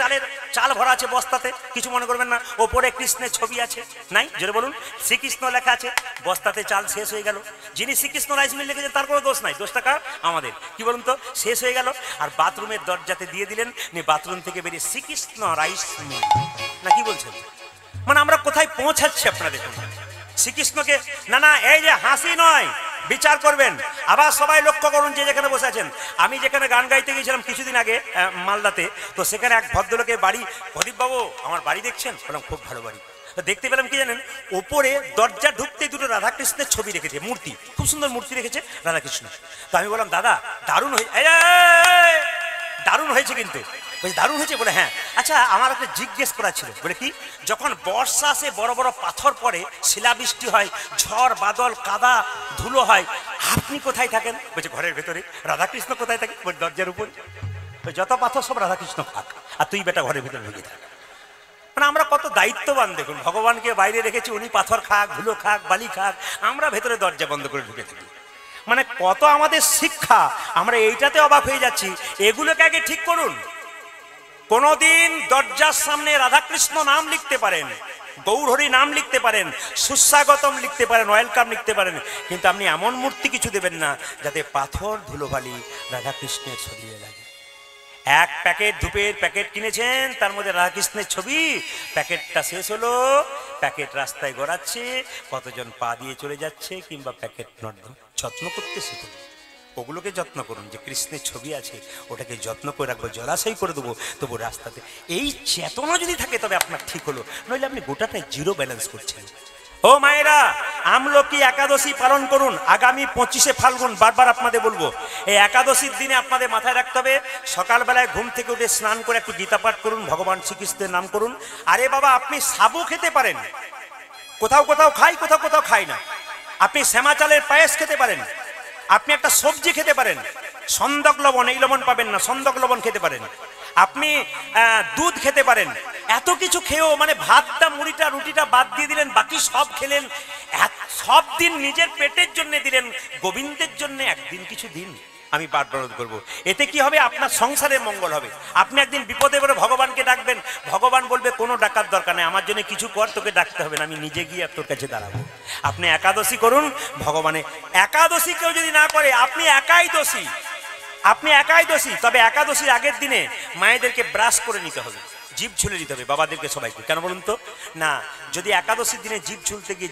চাল ভরা আছে বস্তাতে, কিছু মনে করবেন না, ওপরে কৃষ্ণের ছবি আছে, নাই? জোরে বলুন, শ্রীকৃষ্ণ লেখা আছে, বস্তাতে চাল শেষ হয়ে গেল। যিনি শ্রীকৃষ্ণ রাইস মিল লিখেছেন তার কোনো দোষ নাই, দোষটা কার? আমাদের। কি বলুন তো, শেষ হয়ে গেল, আর বাথরুমের দরজাতে দিয়ে দিলেন, বাথরুম থেকে বেরিয়ে শ্রীকৃষ্ণ রাইস মিল। না কি বলছেন? মানে আমরা কোথায় পৌঁছাচ্ছি আপনারা দেখুন। শ্রীকৃষ্ণকে না না, এই যে হাসি নয়, বিচার করবেন। আবার সবাই লক্ষ্য করুন যে যেখানে বসে আছেন। আমি যেখানে গান গাইতে গিয়েছিলাম কিছুদিন আগে মালদাতে, তো সেখানে এক ভদ্রলোকের বাড়ি, প্রদীপ বাবু আমার বাড়ি দেখছেন? বললাম খুব ভালো বাড়ি। তো দেখতে পেলাম কি জানেন, ওপরে দরজা ঢুকতে দুটো রাধাকৃষ্ণের ছবি রেখেছে, মূর্তি, খুব সুন্দর মূর্তি রেখেছে রাধাকৃষ্ণ। তো আমি বললাম দাদা দারুণ হয়েছে, দারুণ হয়েছে কিন্তু। দারুণ হয়েছে বলে হ্যাঁ। আচ্ছা আমার একটা জিজ্ঞেস করা ছিল, বলে কি, যখন বর্ষা আসে, বড় বড় পাথর পড়ে, শিলাবৃষ্টি হয়, ঝড় বাদল কাদা ধুলো হয়, আপনি কোথায় থাকেন? বলছে ঘরের ভেতরে। রাধাকৃষ্ণ কোথায় থাকে? বলে দরজার উপর। যত পাথর সব রাধাকৃষ্ণ খাক, আর তুই বেটা ঘরের ভেতরে ঢুকে থাক। মানে আমরা কত দায়িত্ববান দেখুন, ভগবানকে বাইরে রেখেছি, উনি পাথর খাক, ধুলো খাক, বালি খাক, আমরা ভেতরে দরজা বন্ধ করে ঢুকে থাকি। মানে কত আমাদের শিক্ষা, আমরা এইটাতে অবাক হয়ে যাচ্ছি। এগুলোকে আগে ঠিক করুন। কোনদিন দরজার সামনে রাধাকৃষ্ণ নাম লিখতে পারেন, গৌরহরি নাম লিখতে পারেন, সুস্বাগতম লিখতে পারেন, ওয়েলকাম লিখতে পারেন, কিন্তু আপনি এমন মূর্তি কিছু দেবেন না যাতে পাথর ধুলোবালি রাধাকৃষ্ণের ছড়িয়ে লাগে। এক প্যাকেট ধূপের প্যাকেট কিনেছেন, তার মধ্যে রাধাকৃষ্ণের ছবি, প্যাকেটটা শেষ হলো, প্যাকেট রাস্তায় গড়াচ্ছে, কতজন পা দিয়ে চলে যাচ্ছে, কিংবা প্যাকেট যত্ন করতে শিখুন। ওগুলোকে যত্ন করুন, যে কৃষ্ণের ছবি আছে ওটাকে যত্ন করে রাখবো, জলাশয় করে দেবো, তবু রাস্তাতে এই চেতনা যদি থাকে তবে আপনার ঠিক হলো, নইলে আপনি গোটাটাই জিরো ব্যালেন্স করছেন। ও মায়েরা, আমলকি একাদশী পালন করুন আগামী 25শে ফাল্গুন। বারবার আপনাদের বলবো, এই একাদশীর দিনে আপনাদের মাথায় রাখতে হবে, সকালবেলায় ঘুম থেকে উঠে স্নান করে একটু গীতা পাঠ করুন, ভগবান শ্রীকৃষ্ণের নাম করুন। আরে বাবা, আপনি সাবু খেতে পারেন, কোথাও কোথাও খাই, কোথাও কোথাও খাই না। আপনি শ্যামা চালের পায়েস খেতে পারেন, আপনি একটা সবজি খেতে পারেন, সন্দক লবণ, এই লবণ পাবেন না, সন্দক লবণ খেতে পারেন, আপনি দুধ খেতে পারেন। এত কিছু খেয়েও মানে ভাতটা, মুড়িটা, রুটিটা বাদ দিয়ে দিলেন, বাকি সব খেলেন। সব দিন নিজের পেটের জন্য দিলেন, গোবিন্দের জন্য একদিন কিছু দিন। আমি বারবার অনুরোধ করবো, এতে কি হবে? আপনার সংসারে মঙ্গল হবে। আপনি একদিন বিপদে পড়ে ভগবানকে ডাকবেন, ভগবান বলবে কোনো ডাকার দরকার নেই, আমার জন্য কিছু কর, তোকে ডাকতে হবে না, আমি নিজে গিয়ে তোর কাছে দাঁড়াবো। আপনি একাদশী করুন, ভগবানে একাদশী কেউ যদি না করে আপনি একাই দোষী, আপনি একাই দোষী। তবে একাদশীর আগের দিনে মায়েদেরকে ব্রাশ করে নিতে হবে, জিভ ছুলে দিতে হবে বাবাদেরকে সবাইকে। কেন বলুন তো? না, যদি একাদশীর দিনে জিভ ছুলতে গিয়ে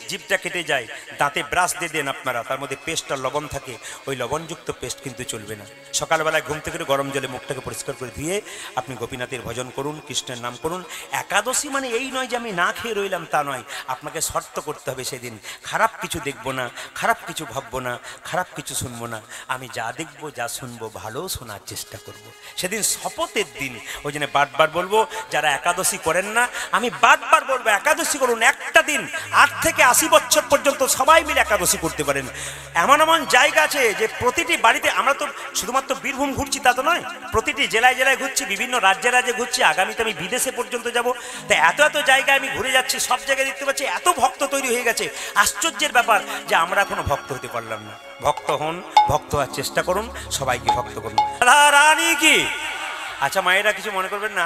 জিভটা কেটে যায়, দাঁতে ব্রাশ দিয়ে দেন আপনারা, তার মধ্যে পেস্ট আর লবণ থাকে, ওই লবণযুক্ত পেস্ট কিন্তু চলবে না। সকালবেলায় ঘুম থেকে গরম জলে মুখটাকে পরিষ্কার করে ধুয়ে আপনি গোপীনাথের ভজন করুন, কৃষ্ণের নাম করুন। একাদশী মানে এই নয় যে আমি না খেয়ে রইলাম, তা নয়। আপনাকে শর্ত করতে হবে সেদিন খারাপ কিছু দেখবো না, খারাপ কিছু ভাববো না, খারাপ কিছু শুনবো না। আমি যা দেখবো যা শুনবো ভালো শোনার চেষ্টা করব। সেদিন শপথের দিন। ওই জন্য বারবার বলবো, যারা একাদশী করেন না, আমি বারবার বলবো একাদশী করুন। একটা দিন 8 থেকে 80 বছর পর্যন্ত সবাই মিলে একাদশী করতে পারেন। এমন এমন জায়গা আছে যে প্রতিটি বাড়িতে, আমরা তো শুধুমাত্র বীরভূম ঘুরছি তা তো নয়, প্রতিটি জেলায় জেলায় ঘুরছি, বিভিন্ন রাজ্যে রাজ্যে ঘুরছি, আগামীতে আমি বিদেশে পর্যন্ত যাব। তাই এত এত জায়গায় আমি ঘুরে যাচ্ছি, সব জায়গায় দেখতে পাচ্ছি এত ভক্ত তৈরি হয়ে গেছে। আশ্চর্যের ব্যাপার যে আমরা এখনো ভক্ত হতে পারলাম না। ভক্ত হন, ভক্ত হওয়ার চেষ্টা করুন, সবাইকে ভক্ত করুন। রানী কি? আচ্ছা মায়েরা কিছু মনে করবেন না,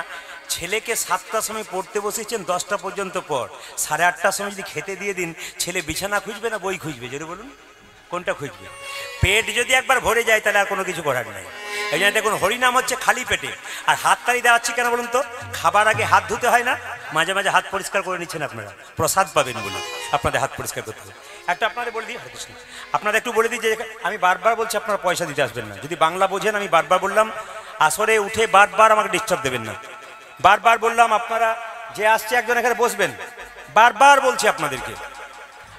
ছেলেকে 7টার সময় পড়তে বসেছেন, 10টা পর্যন্ত পর, 8:30টার সময় যদি খেতে দিয়ে দিন, ছেলে বিছানা খুঁজবে না বই খুঁজবে? জোরে বলুন, কোনটা খুঁজবে? পেট যদি একবার ভরে যায় তাহলে আর কোনো কিছু করার নেই। এই জন্য দেখুন, হরিনাম হচ্ছে খালি পেটে। আর হাততালি দেওয়াচ্ছি কেন বলুন তো? খাবার আগে হাত ধুতে হয় না? মাঝে মাঝে হাত পরিষ্কার করে নিচ্ছেন আপনারা, প্রসাদ পাবেন বলে আপনাদের হাত পরিষ্কার করতে হবে। একটা আপনাদের বলে দিই, আপনারা একটু বলে দিই যে আমি বারবার বলছি আপনারা পয়সা দিতে আসবেন না। যদি বাংলা বোঝেন, আমি বারবার বললাম আসরে উঠে বারবার আমাকে ডিস্টার্ব দেবেন না। বারবার বললাম আপনারা যে আসছে একজন এখানে বসবেন, বারবার বলছি আপনাদেরকে,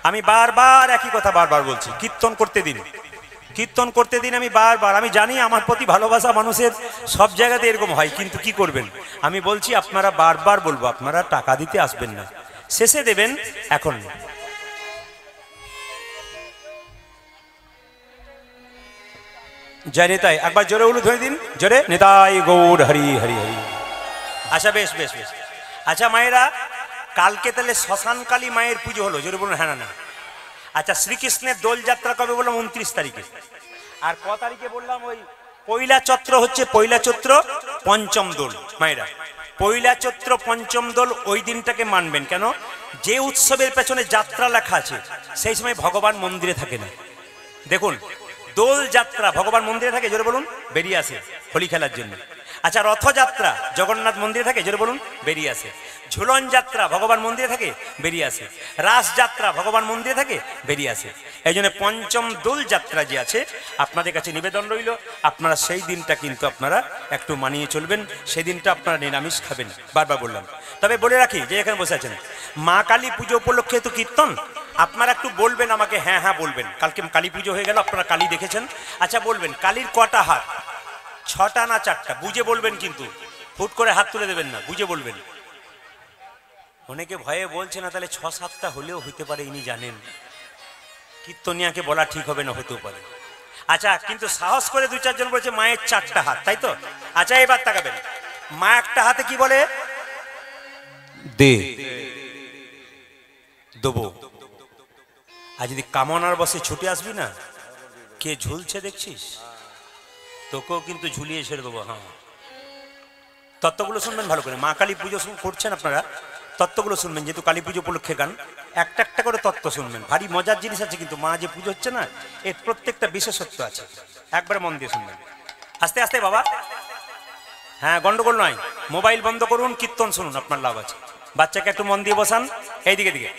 আমি বারবার একই কথা বারবার বলছি। কীর্তন করতে দিন, কীর্তন করতে দিন। আমি বারবার, আমি জানি আমার প্রতি ভালোবাসা মানুষের সব জায়গাতে এরকম হয়, কিন্তু কি করবেন, আমি বলছি আপনারা বারবার বলবো, আপনারা টাকা দিতে আসবেন না, শেষে দেবেন, এখন জয় নেতাই। একবার জোরে উলু ধরে দিন, জোরে, নেতাই গৌড় হরি হরি হরি। আচ্ছা বেশ বেশ বেশ। আচ্ছা মায়েরা, কালকে তাহলে শ্মশানকালী মায়ের পুজো হলো, জোরে বলুন হ্যাঁ না না। আচ্ছা, শ্রীকৃষ্ণের দোলযাত্রা কবে বললাম? 29 তারিখে। আর ক তারিখে বললাম? ওই পয়লা চৈত্র হচ্ছে, পয়লা চৈত্র পঞ্চম দোল। মায়েরা, পয়লা চৈত্র পঞ্চম দোল ওই দিনটাকে মানবেন। কেন? যে উৎসবের পেছনে যাত্রা লেখা আছে সেই সময় ভগবান মন্দিরে থাকে না। দেখুন, দোল যাত্রা ভগবান মন্দিরে থাকে, জোরে বলুন, বেরিয়ে আসে হোলি খেলার জন্য। আচ্ছা, রথযাত্রা জগন্নাথ মন্দিরে থাকে, জোরে বলুন, বেরিয়ে আসে। ঝুলন যাত্রা ভগবান মন্দিরে থাকে, বেরিয়ে আসে। রাস যাত্রা ভগবান মন্দিরে থাকে, বেরিয়ে আসে। এই জন্য পঞ্চম দোল যাত্রা যে আছে, আপনাদের কাছে নিবেদন রইল, আপনারা সেই দিনটা কিন্তু আপনারা একটু মানিয়ে চলবেন। সেই দিনটা আপনারা নিরামিষ খাবেন, বারবার বললাম। তবে বলে রাখি, যে এখানে বসে আছেন, মা কালী পুজো উপলক্ষে তো কীর্তন, আপনারা একটু বলবেন আমাকে, হ্যাঁ হ্যাঁ বলবেন। কালকে কালী পুজো হয়ে গেল, আপনারা কালী দেখেছেন। আচ্ছা বলবেন, কালীর কটা হাত? 6টা না 4টা? বুঝে বলবেন, কিন্তু হুট করে হাত তুলে দেবেন না, বুঝে বলবেন। অনেকে ভয়ে বলছে না, তাহলে 6-7টা হলেও হইতে পারে, ইনি জানেন। কীর্তনিয়াকে বলা ঠিক হবে না, হতেও পারে। আচ্ছা, কিন্তু সাহস করে 2-4 জন বলছে মায়ের 4টা হাত, তাই তো? আচ্ছা এবার তাকাবেন, মা একটা হাতে কি বলে? দে, দেবো। আর যদি কামনার বসে ছুটে আসবি না, কে ঝুলছে দেখছিস, তোকেও কিন্তু ঝুলিয়ে ছেড়ে দেবো। হ্যাঁ, তত্ত্বগুলো শুনবেন ভালো করে। মা কালী পুজো করছেন আপনারা, তত্ত্বগুলো শুনবেন, যেহেতু কালী পুজো উপলক্ষে গান, একটা একটা করে তত্ত্ব শুনবেন। ভারী মজার জিনিস আছে কিন্তু, মা যে পুজো হচ্ছে না, এর প্রত্যেকটা বিশেষত্ব আছে, একবারে মন দিয়ে শুনবেন। আস্তে আস্তে বাবা, হ্যাঁ গন্ডগোল নয়, মোবাইল বন্ধ করুন, কীর্তন শুনুন, আপনার লাভ আছে। বাচ্চাকে একটু মন দিয়ে বসান, এইদিকে দিকে।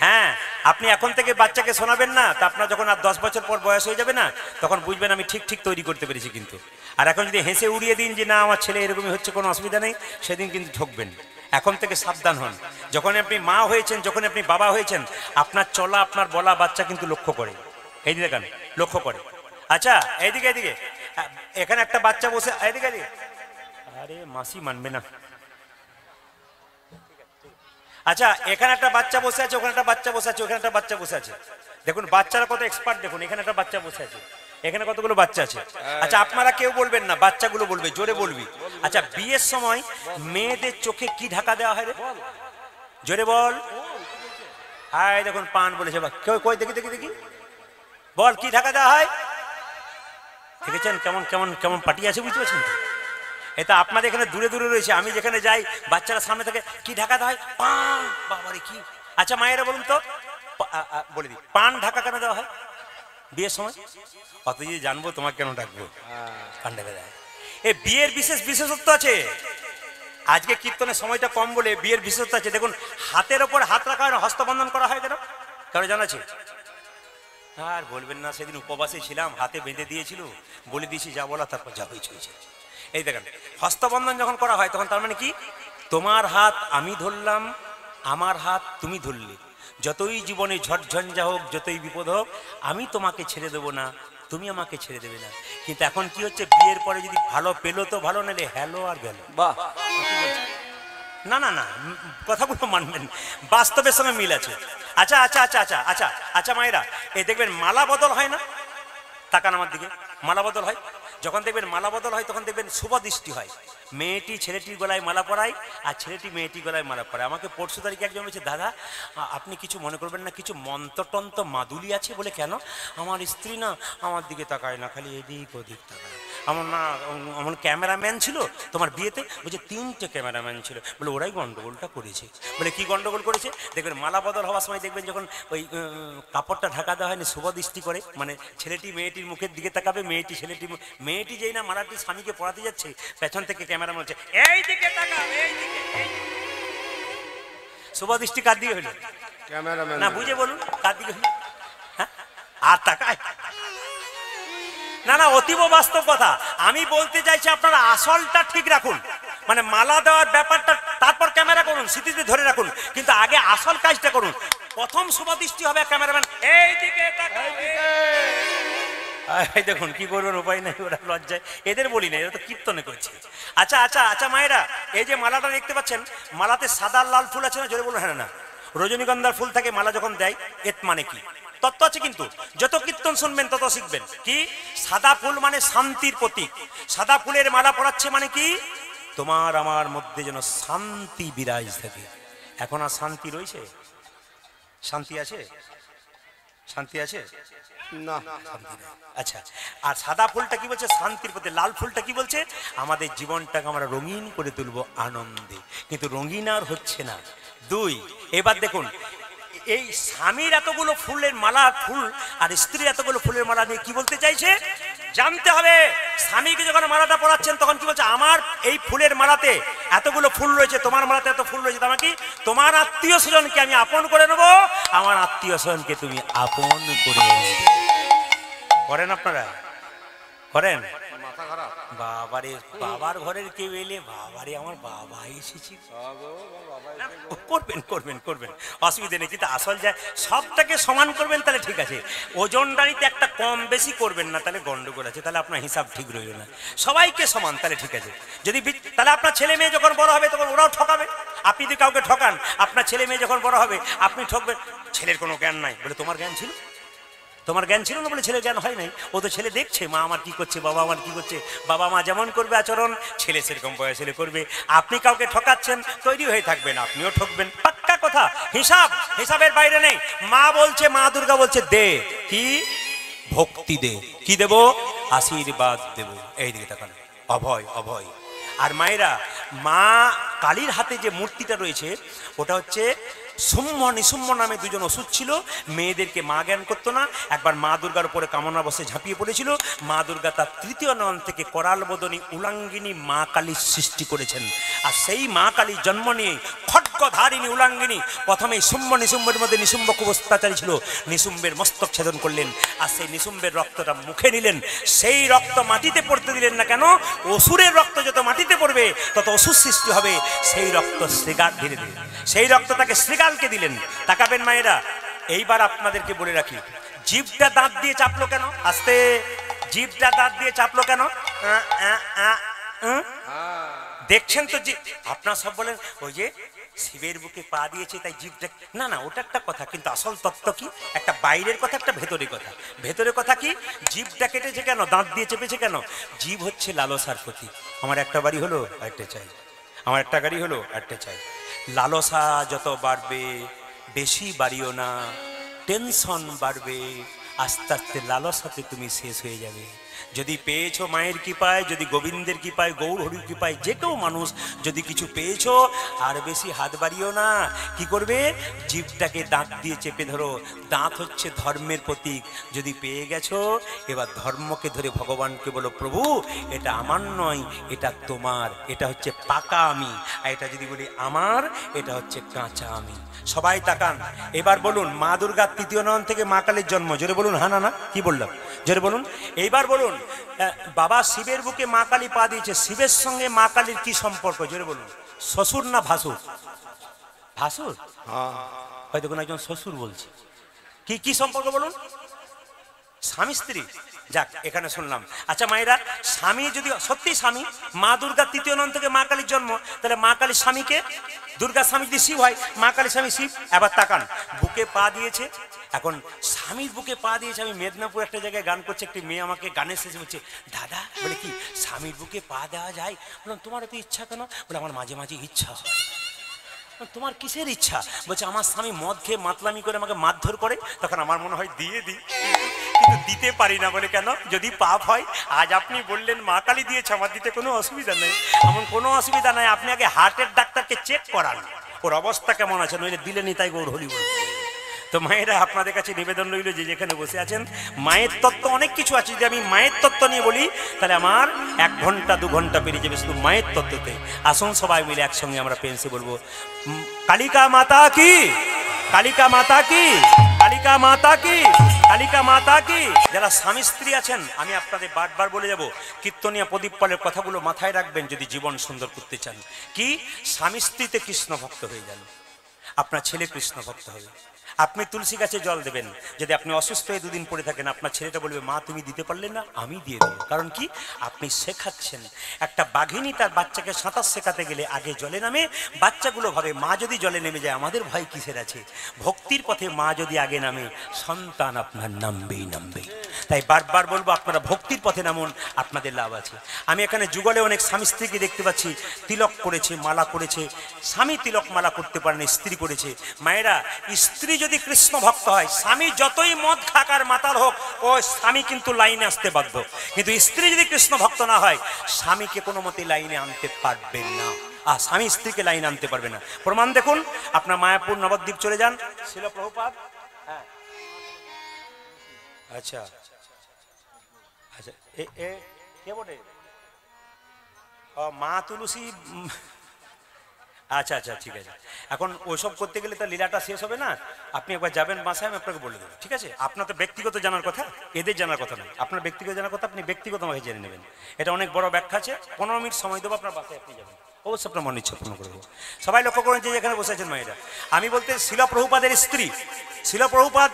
হ্যাঁ, আপনি এখন থেকে বাচ্চাকে শোনাবেন না, তা আপনার যখন আর 10 বছর পর বয়স হয়ে যাবে না, তখন বুঝবেন আমি ঠিক ঠিক তৈরি করতে পেরেছি কিন্তু। আর এখন যদি হেসে উড়িয়ে দিন যে না আমার ছেলে এরকমই হচ্ছে, কোনো অসুবিধা নেই, সেদিন কিন্তু ঠকবেন। এখন থেকে সাবধান হন। যখন আপনি মা হয়েছেন, যখন আপনি বাবা হয়েছেন, আপনার চলা আপনার বলা বাচ্চা কিন্তু লক্ষ্য করে। এই দিকে কেন লক্ষ্য করে? আচ্ছা এইদিকে এইদিকে, এখানে একটা বাচ্চা বসে, এইদিকে এদিকে। আরে মাসি মানবে না। আচ্ছা, এখানে একটা বাচ্চা বসে আছে, ওখানে একটা বাচ্চা বসে আছে, ওখানে একটা বাচ্চা বসে আছে। দেখুন বাচ্চারা কত এক্সপার্ট, দেখুন এখানে একটা বাচ্চা বসে আছে, এখানে কতগুলো বাচ্চা আছে। আচ্ছা, আপনারা কেউ বলবেন না, বাচ্চাগুলো বলবে, জোরে বলবি। আচ্ছা, বিয়ের সময় মেয়েদের চোখে কি ঢাকা দেওয়া হয় রে? জোরে বল। হাই দেখুন পান বলেছে, কেউ কই দেখি দেখি দেখি, বল কি ঢাকা দেওয়া হয়? দেখেছেন কেমন কেমন কেমন পার্টি আছে, বুঝতে পারছেন তো? এটা আপনাদের এখানে দূরে দূরে রয়েছে, আমি যেখানে যাই বাচ্চারা সামনে থেকে কি ঢাকা দেওয়া হয়? পান। বাবারে কি! আচ্ছা মায়েরা বলুন তো, বলে দিই, পান ঢাকা কেন দেওয়া হয় বিয়ের সময়? অত যদি জানবো তোমাকে কেন ডাকবো? পান ঢাকা দেয়, এই বিয়ের বিশেষ বিশেষত্ব আছে। আজকে কীর্তনের সময়টা কম বলে বিয়ের বিশেষতা আছে। দেখুন হাতের ওপর হাত রাখা হয় না, হস্তবন্ধন করা হয় কেন, কারো জানা আছে? আর বলবেন না, সেদিন উপবাসে ছিলাম, হাতে বেঁধে দিয়েছিল, বলে দিয়েছি যা বলা, তারপর যা হয়েছে হয়েছে। এই দেখেন হস্তবন্ধন যখন করা হয় তখন তার মানে কি, তোমার হাত আমি ধরলাম, আমার হাত তুমি ধরলে, যতই জীবনে ঝড়ঝঞ্ঝা হোক, যতই বিপদ হোক, আমি তোমাকে ছেড়ে দেবো না, তুমি আমাকে ছেড়ে দেবে না। কিন্তু এখন কি হচ্ছে, বিয়ের পরে যদি ভালো পেলো তো ভালো, নাহলে হ্যালো আর গেল। বাহ, না না না, কথাগুলো মানবেন, বাস্তবের সঙ্গে মিল আছে। আচ্ছা আচ্ছা আচ্ছা আচ্ছা আচ্ছা আচ্ছা মায়েরা, এই দেখবেন মালা বদল হয় না, তাকান আমার দিকে, মালা বদল হয়। যখন দেখবেন মালা বদল হয় তখন দেখবেন শুভ দৃষ্টি হয়। মেয়েটি ছেলেটির গলায় মালা পরায় আর ছেলেটি মেয়েটির গলায় মালা পরায়। আমাকে পরশু তারিখে একজন বলছে, দাদা আপনি কিছু মনে করবেন না, কিছু মন্ত্রতন্ত্র মাদুলি আছে বলে। কেন? আমার স্ত্রী না আমার দিকে তাকায় না, খালি এদিক ওদিক তাকায়। আমার না, আমার ক্যামেরাম্যান ছিল তোমার বিয়েতে, বলছে 3টে ক্যামেরাম্যান ছিল, বলে ওরাই গন্ডগোলটা করেছে। বলে কি গন্ডগোল করেছে? দেখবেন মালা বদল হওয়ার সময় দেখবেন যখন ওই কাপড়টা ঢাকা দেওয়া হয়নি, শুভ দৃষ্টি করে, মানে ছেলেটি মেয়েটির মুখের দিকে তাকাবে, মেয়েটি যেই না মালাটি স্বামীকে পড়াতে যাচ্ছে, পেছন থেকে ক্যামেরা বলছে এই দিকে তাকাবে, এই দিকে। শুভ দৃষ্টি কার দিকে হলো? ক্যামেরাম্যান। না বুঝে বলুন কার দিকে হলো? হ্যাঁ, আর তাকায় না, না অতীব বাস্তব কথা। আমি বলতে চাইছি আপনারা আসলটা ঠিক রাখুন, মানে মালা দেওয়ার ব্যাপারটা তারপর ক্যামেরা করুন, স্মৃতিতে ধরে রাখুন, কিন্তু আগে আসল কাজটা করুন। প্রথম শুভ দৃষ্টি হবে ক্যামেরাম্যান এই দিকে তাকাবে। দেখুন কি করবেন, উপায় নাই, ওরা লজ্জায়, এদের বলি না, এরা তো কীর্তনে করছে। আচ্ছা আচ্ছা আচ্ছা মায়েরা, এই যে মালাটা দেখতে পাচ্ছেন, মালাতে সাদা লাল ফুল আছে না, জোরে বলুন। হ্যাঁ না, রজনীগন্ধার ফুল থাকে মালা যখন দেয়, এর মানে কি তত্ত্ব আছে, কিন্তু যত কীর্তন শুনবেন তত শিখবেন। কি? সাদা ফুল মানে শান্তির প্রতীক। সাদা ফুলের মালা পরাচ্ছে মানে কি, তোমার আমার মধ্যে যেন শান্তি বিরাজ থাকে। এখন আর শান্তি রয়েছে? শান্তি আছে? শান্তি আছে না? আচ্ছা, আর সাদা ফুলটা কি বলছে? শান্তির প্রতি। লাল ফুলটা কি বলছে? আমাদের জীবনটাকে আমরা রঙিন করে তুলবো আনন্দে, কিন্তু রঙিন আর হচ্ছে না। 2, এবার দেখুন, এই স্বামীর এতগুলো ফুলের মালা ফুল আর স্ত্রীর এতগুলো ফুলের মালা নিয়ে কি বলতে চাইছে জানতে হবে। স্বামীকে যখন মালাটা পরাচ্ছেন তখন কি বলছে, আমার এই ফুলের মালাতে এতগুলো ফুল রয়েছে, তোমার মালাতে এত ফুল রয়েছে, তার মানে কি, তোমার আত্মীয় স্বজনকে আমি আপন করে নেবো, আমার আত্মীয় স্বজনকে তুমি আপন করে নেবে। করেন আপনারা? করেন? বাবারে, বাবার ঘরের কেউ এলে বাবারে আমার বাবা এসেছি, করবেন করবেন করবেন, অসুবিধা নেই, কিন্তু আসল যায় সবটাকে সমান করবেন তাহলে ঠিক আছে। ওজনদারিতে একটা কম বেশি করবেন না, তাহলে গন্ডগোল আছে, তাহলে আপনার হিসাব ঠিক রইল না। সবাইকে সমান তাহলে ঠিক আছে। যদি তাহলে আপনার ছেলে মেয়ে যখন বড় হবে তখন ওরাও ঠকাবে। আপনি যদি কাউকে ঠকান, আপনার ছেলে মেয়ে যখন বড় হবে আপনি ঠকবেন। ছেলের কোনো জ্ঞান নাই বলে তোমার জ্ঞান ছিল, তোমার জ্ঞান ছিল না বলে ছেলে জ্ঞান হয় নাই। ও তো ছেলে দেখছে মা আমার কি করছে, বাবা আমার কি করছে, বাবা মা যেমন করবে আচরণ ছেলে সেরকম বয়সে করবে। আপনি কাউকে ঠকাচ্ছেন, তৈরি হয়ে থাকবেন, আপনিও ঠকবেন, পাক্কা কথা। হিসাবের বাইরে নেই। মা বলছে, মা দুর্গা বলছে দে কি, ভক্তি দে। কি দেব? আশীর্বাদ দেব। এই দিকে তাকান, অভয় অভয়। আর মায়েরা, মা কালীর হাতে যে মূর্তিটা রয়েছে ওটা হচ্ছে সুম্য নিসুম্য নামে 2 জন ওষুধ ছিল। মেয়েদেরকে মা জ্ঞান করতো না। একবার মা দুর্গার উপরে কামনা বসে ঝাঁপিয়ে পড়েছিল। মা দুর্গা তার 3য় নয়ন থেকে করাল বদনী উলাঙ্গিনী মা কালীর সৃষ্টি করেছেন। আর সেই মা কালীর জন্ম নিয়ে খड्गধারিণী উলাঙ্গিনী প্রথমে সুম্য নিসুম্বের মধ্যে নিসুম্ব খুব অত্যাচারী ছিল, নিসুম্বের মস্তক ছেদন করলেন আর সেই নিসুম্বের রক্তটা মুখে নিলেন। সেই রক্ত মাটিতে পড়তে দিলেন না। কেন? অসুরের রক্ত যত মাটিতে পড়বে তত অসুর সৃষ্টি হবে। সেই রক্ত শ্রীগাল ধীরে ধীরে সেই রক্ত তাকে শ্রীগালকে দিলেন। তাকাবেন মায়েরা, এইবার আপনাদেরকে বলে রাখি, জিভটা দাঁত দিয়ে চাপলো কেন? আস্তে, জিভটা দাঁত দিয়ে চাপলো কেন? দেখছেন তো জি, আপনারা সব বলেন ওই যে শিবের বুকে পা দিয়েছে তাই জিভটা, না না ওটা একটা কথা, কিন্তু আসল তত্ত্ব কি? একটা বাইরের কথা, একটা ভেতরের কথা। ভেতরের কথা কি? জিভটা কেটেছে কেন, দাঁত দিয়ে চেপেছে কেন? জিভ হচ্ছে লালসার প্রতি। আমার একটা বাড়ি হলো আরেকটা চাই, আমার একটা গাড়ি হলো আরেকটা চাই। লালসা যত বাড়বে, বেশি বাড়িও না, টেনশন বাড়বে, আস্তে আস্তে লালসাতে তুমি শেষ হয়ে যাবে। যদি পেয়েছো মায়ের কৃপায়, যদি গোবিন্দের কৃপায়, গৌর হরির কৃপায়, যে কেউ মানুষ যদি কিছু পেয়েছো, আর বেশি হাত বাড়িও না। কি করবে? জিভটাকে দাঁত দিয়ে চেপে ধরো। দাঁত হচ্ছে ধর্মের প্রতীক। যদি পেয়ে গেছো, এবার ধর্মকে ধরে ভগবানকে বলো, প্রভু এটা আমার নয়, এটা তোমার। এটা হচ্ছে পাকা আমি, আর এটা যদি বলি আমার, এটা হচ্ছে কাঁচা আমি। সবাই তাকান, এবার বলুন মা দুর্গার তৃতীয় নয়ন থেকে মা কালীর জন্ম। জোরে বলুন হ্যাঁ না না, কি বললাম? জোরে বলুন। এইবার বলুন বাবা শিবের বুকে মা কালী পা দিয়েছে, শিবের সঙ্গে মা কালীর কি সম্পর্ক? জোরে বলুন। শ্বশুর না ভাসুর? ভাসুর। হয়তো কোনো একজন শ্বশুর বলছে। কি কি সম্পর্ক বলুন? স্বামী স্ত্রী। যাক, এখানে শুনলাম। আচ্ছা মায়েরা, স্বামী যদি সত্যি স্বামী, মা দুর্গার তৃতীয় নয়ন থেকে মা কালীর জন্ম, তাহলে মা কালীর স্বামীকে, দুর্গার স্বামী যদি শিব হয়, মা কালীর স্বামী শিব। এবার তাকান, বুকে পা দিয়েছে। এখন স্বামীর বুকে পা দিয়েছে। আমি মেদিনীপুর একটা জায়গায় গান করছি, একটি মেয়ে আমাকে গানের শেষে বলছে, দাদা বলে কি স্বামীর বুকে পা দেওয়া যায়? বললাম তোমার তো ইচ্ছা কেন? বলে আমার মাঝে মাঝে ইচ্ছা হয়। তোমার কিসের ইচ্ছা? বলছে আমার স্বামী মদ খেয়ে মাতলামি করে আমাকে মারধর করে, তখন আমার মনে হয় দিয়ে দিই, কিন্তু দিতে পারি না। বলে কেন? যদি পাপ হয়। আজ আপনি বললেন মা কালী দিয়েছে, আমার দিতে কোনো অসুবিধা নেই। এমন কোনো অসুবিধা নাই, আপনি আগে হার্টের ডাক্তারকে চেক করান ওর অবস্থা কেমন আছে, নইলে দিলেনি তাই গৌর হরি বল। তো মায়েরা, আপনাদের কাছে নিবেদন রইল, যে যেখানে বসে আছেন, মায়ের তত্ত্ব অনেক কিছু আছে। যদি আমি মায়ের তত্ত্ব নিয়ে বলি, তাহলে আমার 1 ঘন্টা 2 ঘন্টা পেরিয়ে যাবে শুধু মায়ের তত্ত্বতে। আসুন সবাই মিলে একসঙ্গে আমরা পেন্সে বলবো, কালিকা মাতা কি, কালিকা মাতা কি, কালিকা মাতা কি, কালিকা মাতা কি। যারা স্বামী স্ত্রী আছেন, আমি আপনাদের বারবার বলে যাব, কীর্তনিয়া প্রদীপ পালের কথাগুলো মাথায় রাখবেন যদি জীবন সুন্দর করতে চান। কি? স্বামী স্ত্রীতে কৃষ্ণ ভক্ত হয়ে যান, আপনার ছেলে কৃষ্ণ ভক্ত হবে। আপনি তুলসী গাছে জল দেবেন, যদি আপনি অসুস্থ হয়ে 2 দিন পড়ে থাকেন, আপনার ছেলেটা বলবে মা তুমি দিতে পারলে না, আমি দিয়ে দেবো। কারণ কি? আপনি শেখাচ্ছেন। একটা বাঘিনী তার বাচ্চাকে সাঁতার শেখাতে গেলে আগে জলে নামে। বাচ্চাগুলো ভাবে মা যদি জলে নেমে যায় আমাদের ভয় কিসের আছে? ভক্তির পথে মা যদি আগে নামে, সন্তান আপনার নামবেই নামবেই। তাই বারবার বলবো, আপনারা ভক্তির পথে নামুন, আপনাদের লাভ আছে। আমি এখানে যুগলে অনেক স্বামী স্ত্রীকে দেখতে পাচ্ছি, তিলক করেছে, মালা করেছে। স্বামী তিলক মালা করতে পারেন, স্ত্রী করেছে। মায়েরা, স্ত্রী যদি কৃষ্ণ ভক্ত হয়, স্বামী যতই মদ খাক আর মাতাল হোক, ও স্বামী কিন্তু লাইনে আসতে বাধ্য। কিন্তু স্ত্রী যদি কৃষ্ণ ভক্ত না হয়, স্বামীকে কোনো মতে লাইনে আনতে পারবেন না, আর স্বামী স্ত্রীকে লাইনে আনতে পারবে না। প্রমাণ দেখুন, আপনার মায়াপুর নবদ্বীপ চলে যান, শিল প্রভুপাদ। হ্যাঁ, আচ্ছা আচ্ছা, কে বটে? মা তুলসী। আচ্ছা আচ্ছা, ঠিক আছে। এখন ওইসব করতে গেলে তো লীলাটা শেষ হবে না। আপনি একবার যাবেন বাসায়, আমি আপনাকে বলে দেবো, ঠিক আছে? আপনার তো ব্যক্তিগত জানার কথা, এদের জানার কথা নয়। আপনার ব্যক্তিগত জানার কথা আপনি ব্যক্তিগতভাবে জেনে নেবেন। এটা অনেক বড় ব্যাখ্যা আছে। 15 মিনিট সময় দেবো, আপনার বাসায় আপনি যাবেন, অবশ্যই আপনার মন ইচ্ছা পূর্ণ করবো। সবাই লক্ষ্য করেন যে এখানে বসে আছেন মায়েরা, আমি বলতে শিল প্রভুপাদের স্ত্রী, শিল প্রভুপাদ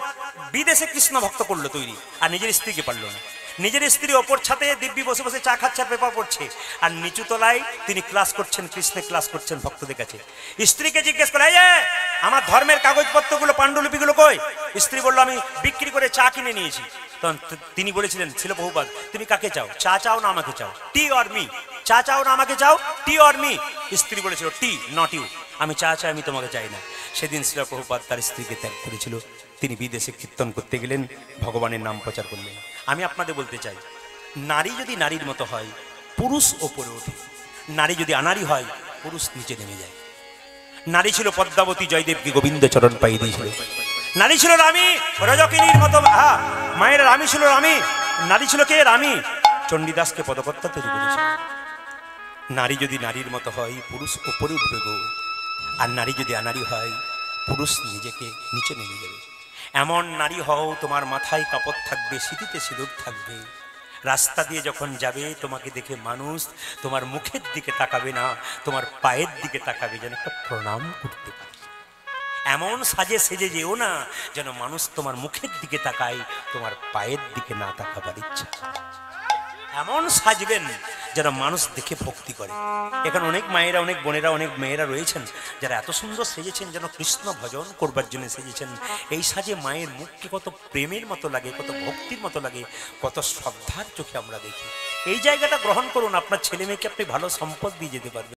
বিদেশে কৃষ্ণ ভক্ত করলো তৈরি, আর নিজের স্ত্রীকে পারলো না। নিজের স্ত্রী ওপর ছাতে দিব্যি বসে বসে চা খাচ্ছে, পেপার পড়ছে, আর নিচু তলায় তিনি ক্লাস করছেন, কৃষ্ণে ক্লাস করছেন ভক্তদের কাছে। স্ত্রীকে জিজ্ঞেস করে, আমার ধর্মের কাগজপত্রগুলো, পাণ্ডুলিপিগুলো কই? স্ত্রী বললো আমি বিক্রি করে চা কিনে নিয়েছি। তখন তিনি বলেছিলেন, শিল প্রভুপাদ তুমি কাকে চাও? চা চাও না আমাকে চাও? Tea or me? চা চাও না আমাকে চাও? Tea or me? স্ত্রী বলেছিল টি, নট ইউ। আমি চা চাই, আমি তোমাকে চাই না। সেদিন শিল প্রভুপাদ তার স্ত্রীকে ত্যাগ করেছিল। তিনি বিদেশে কীর্তন করতে গেলেন, ভগবানের নাম প্রচার করলেন। আমি আপনাদের বলতে চাই, নারী যদি নারীর মতো হয়, পুরুষ ওপরে ওঠে। নারী যদি আনারী হয়, পুরুষ নিচে নেমে যায়। নারী ছিল পদ্মাবতী, জয়দেবকে গোবিন্দ চরণ পাইয়ে দিয়েছিল। নারী ছিল রামী, রজকিনীর মতো। মায়ের রামী ছিল রামী। নারী ছিল কে? রামী। চণ্ডীদাসকে পদকর্তা তৈরি করেছে। নারী যদি নারীর মতো হয়, পুরুষ ওপরে উঠবে গো। আর নারী যদি আনারী হয়, পুরুষ নিজেকে নিচে নেমে যাবে। এমন নারী হও, তোমার মাথায় কাপড় থাকবে, সিঁথিতে সিঁদুর থাকবে। রাস্তা দিয়ে যখন যাবে, তোমাকে দেখে মানুষ তোমার মুখের দিকে তাকাবে না, তোমার পায়ের দিকে তাকাবে, যেন একটা প্রণাম করতে পারে। এমন সাজে সেজে যেও না যেন মানুষ তোমার মুখের দিকে তাকায়, তোমার পায়ের দিকে না তাকাবার ইচ্ছা। এমন সাজবেন যেন মানুষ দেখে ভক্তি করে। এখানে অনেক মায়েরা, অনেক বোনেরা, অনেক মেয়েরা রয়েছেন যারা এত সুন্দর সেজেছেন, যেন কৃষ্ণ ভজন করবার জন্য সেজেছেন। এই সাজে মায়ের মুখকে কত প্রেমের মতো লাগে, কত ভক্তির মতো লাগে, কত শ্রদ্ধার চোখে আমরা দেখি। এই জায়গাটা গ্রহণ করুন, আপনার ছেলে মেয়েকে আপনি ভালো সম্পদ দিয়ে যেতে পারবেন।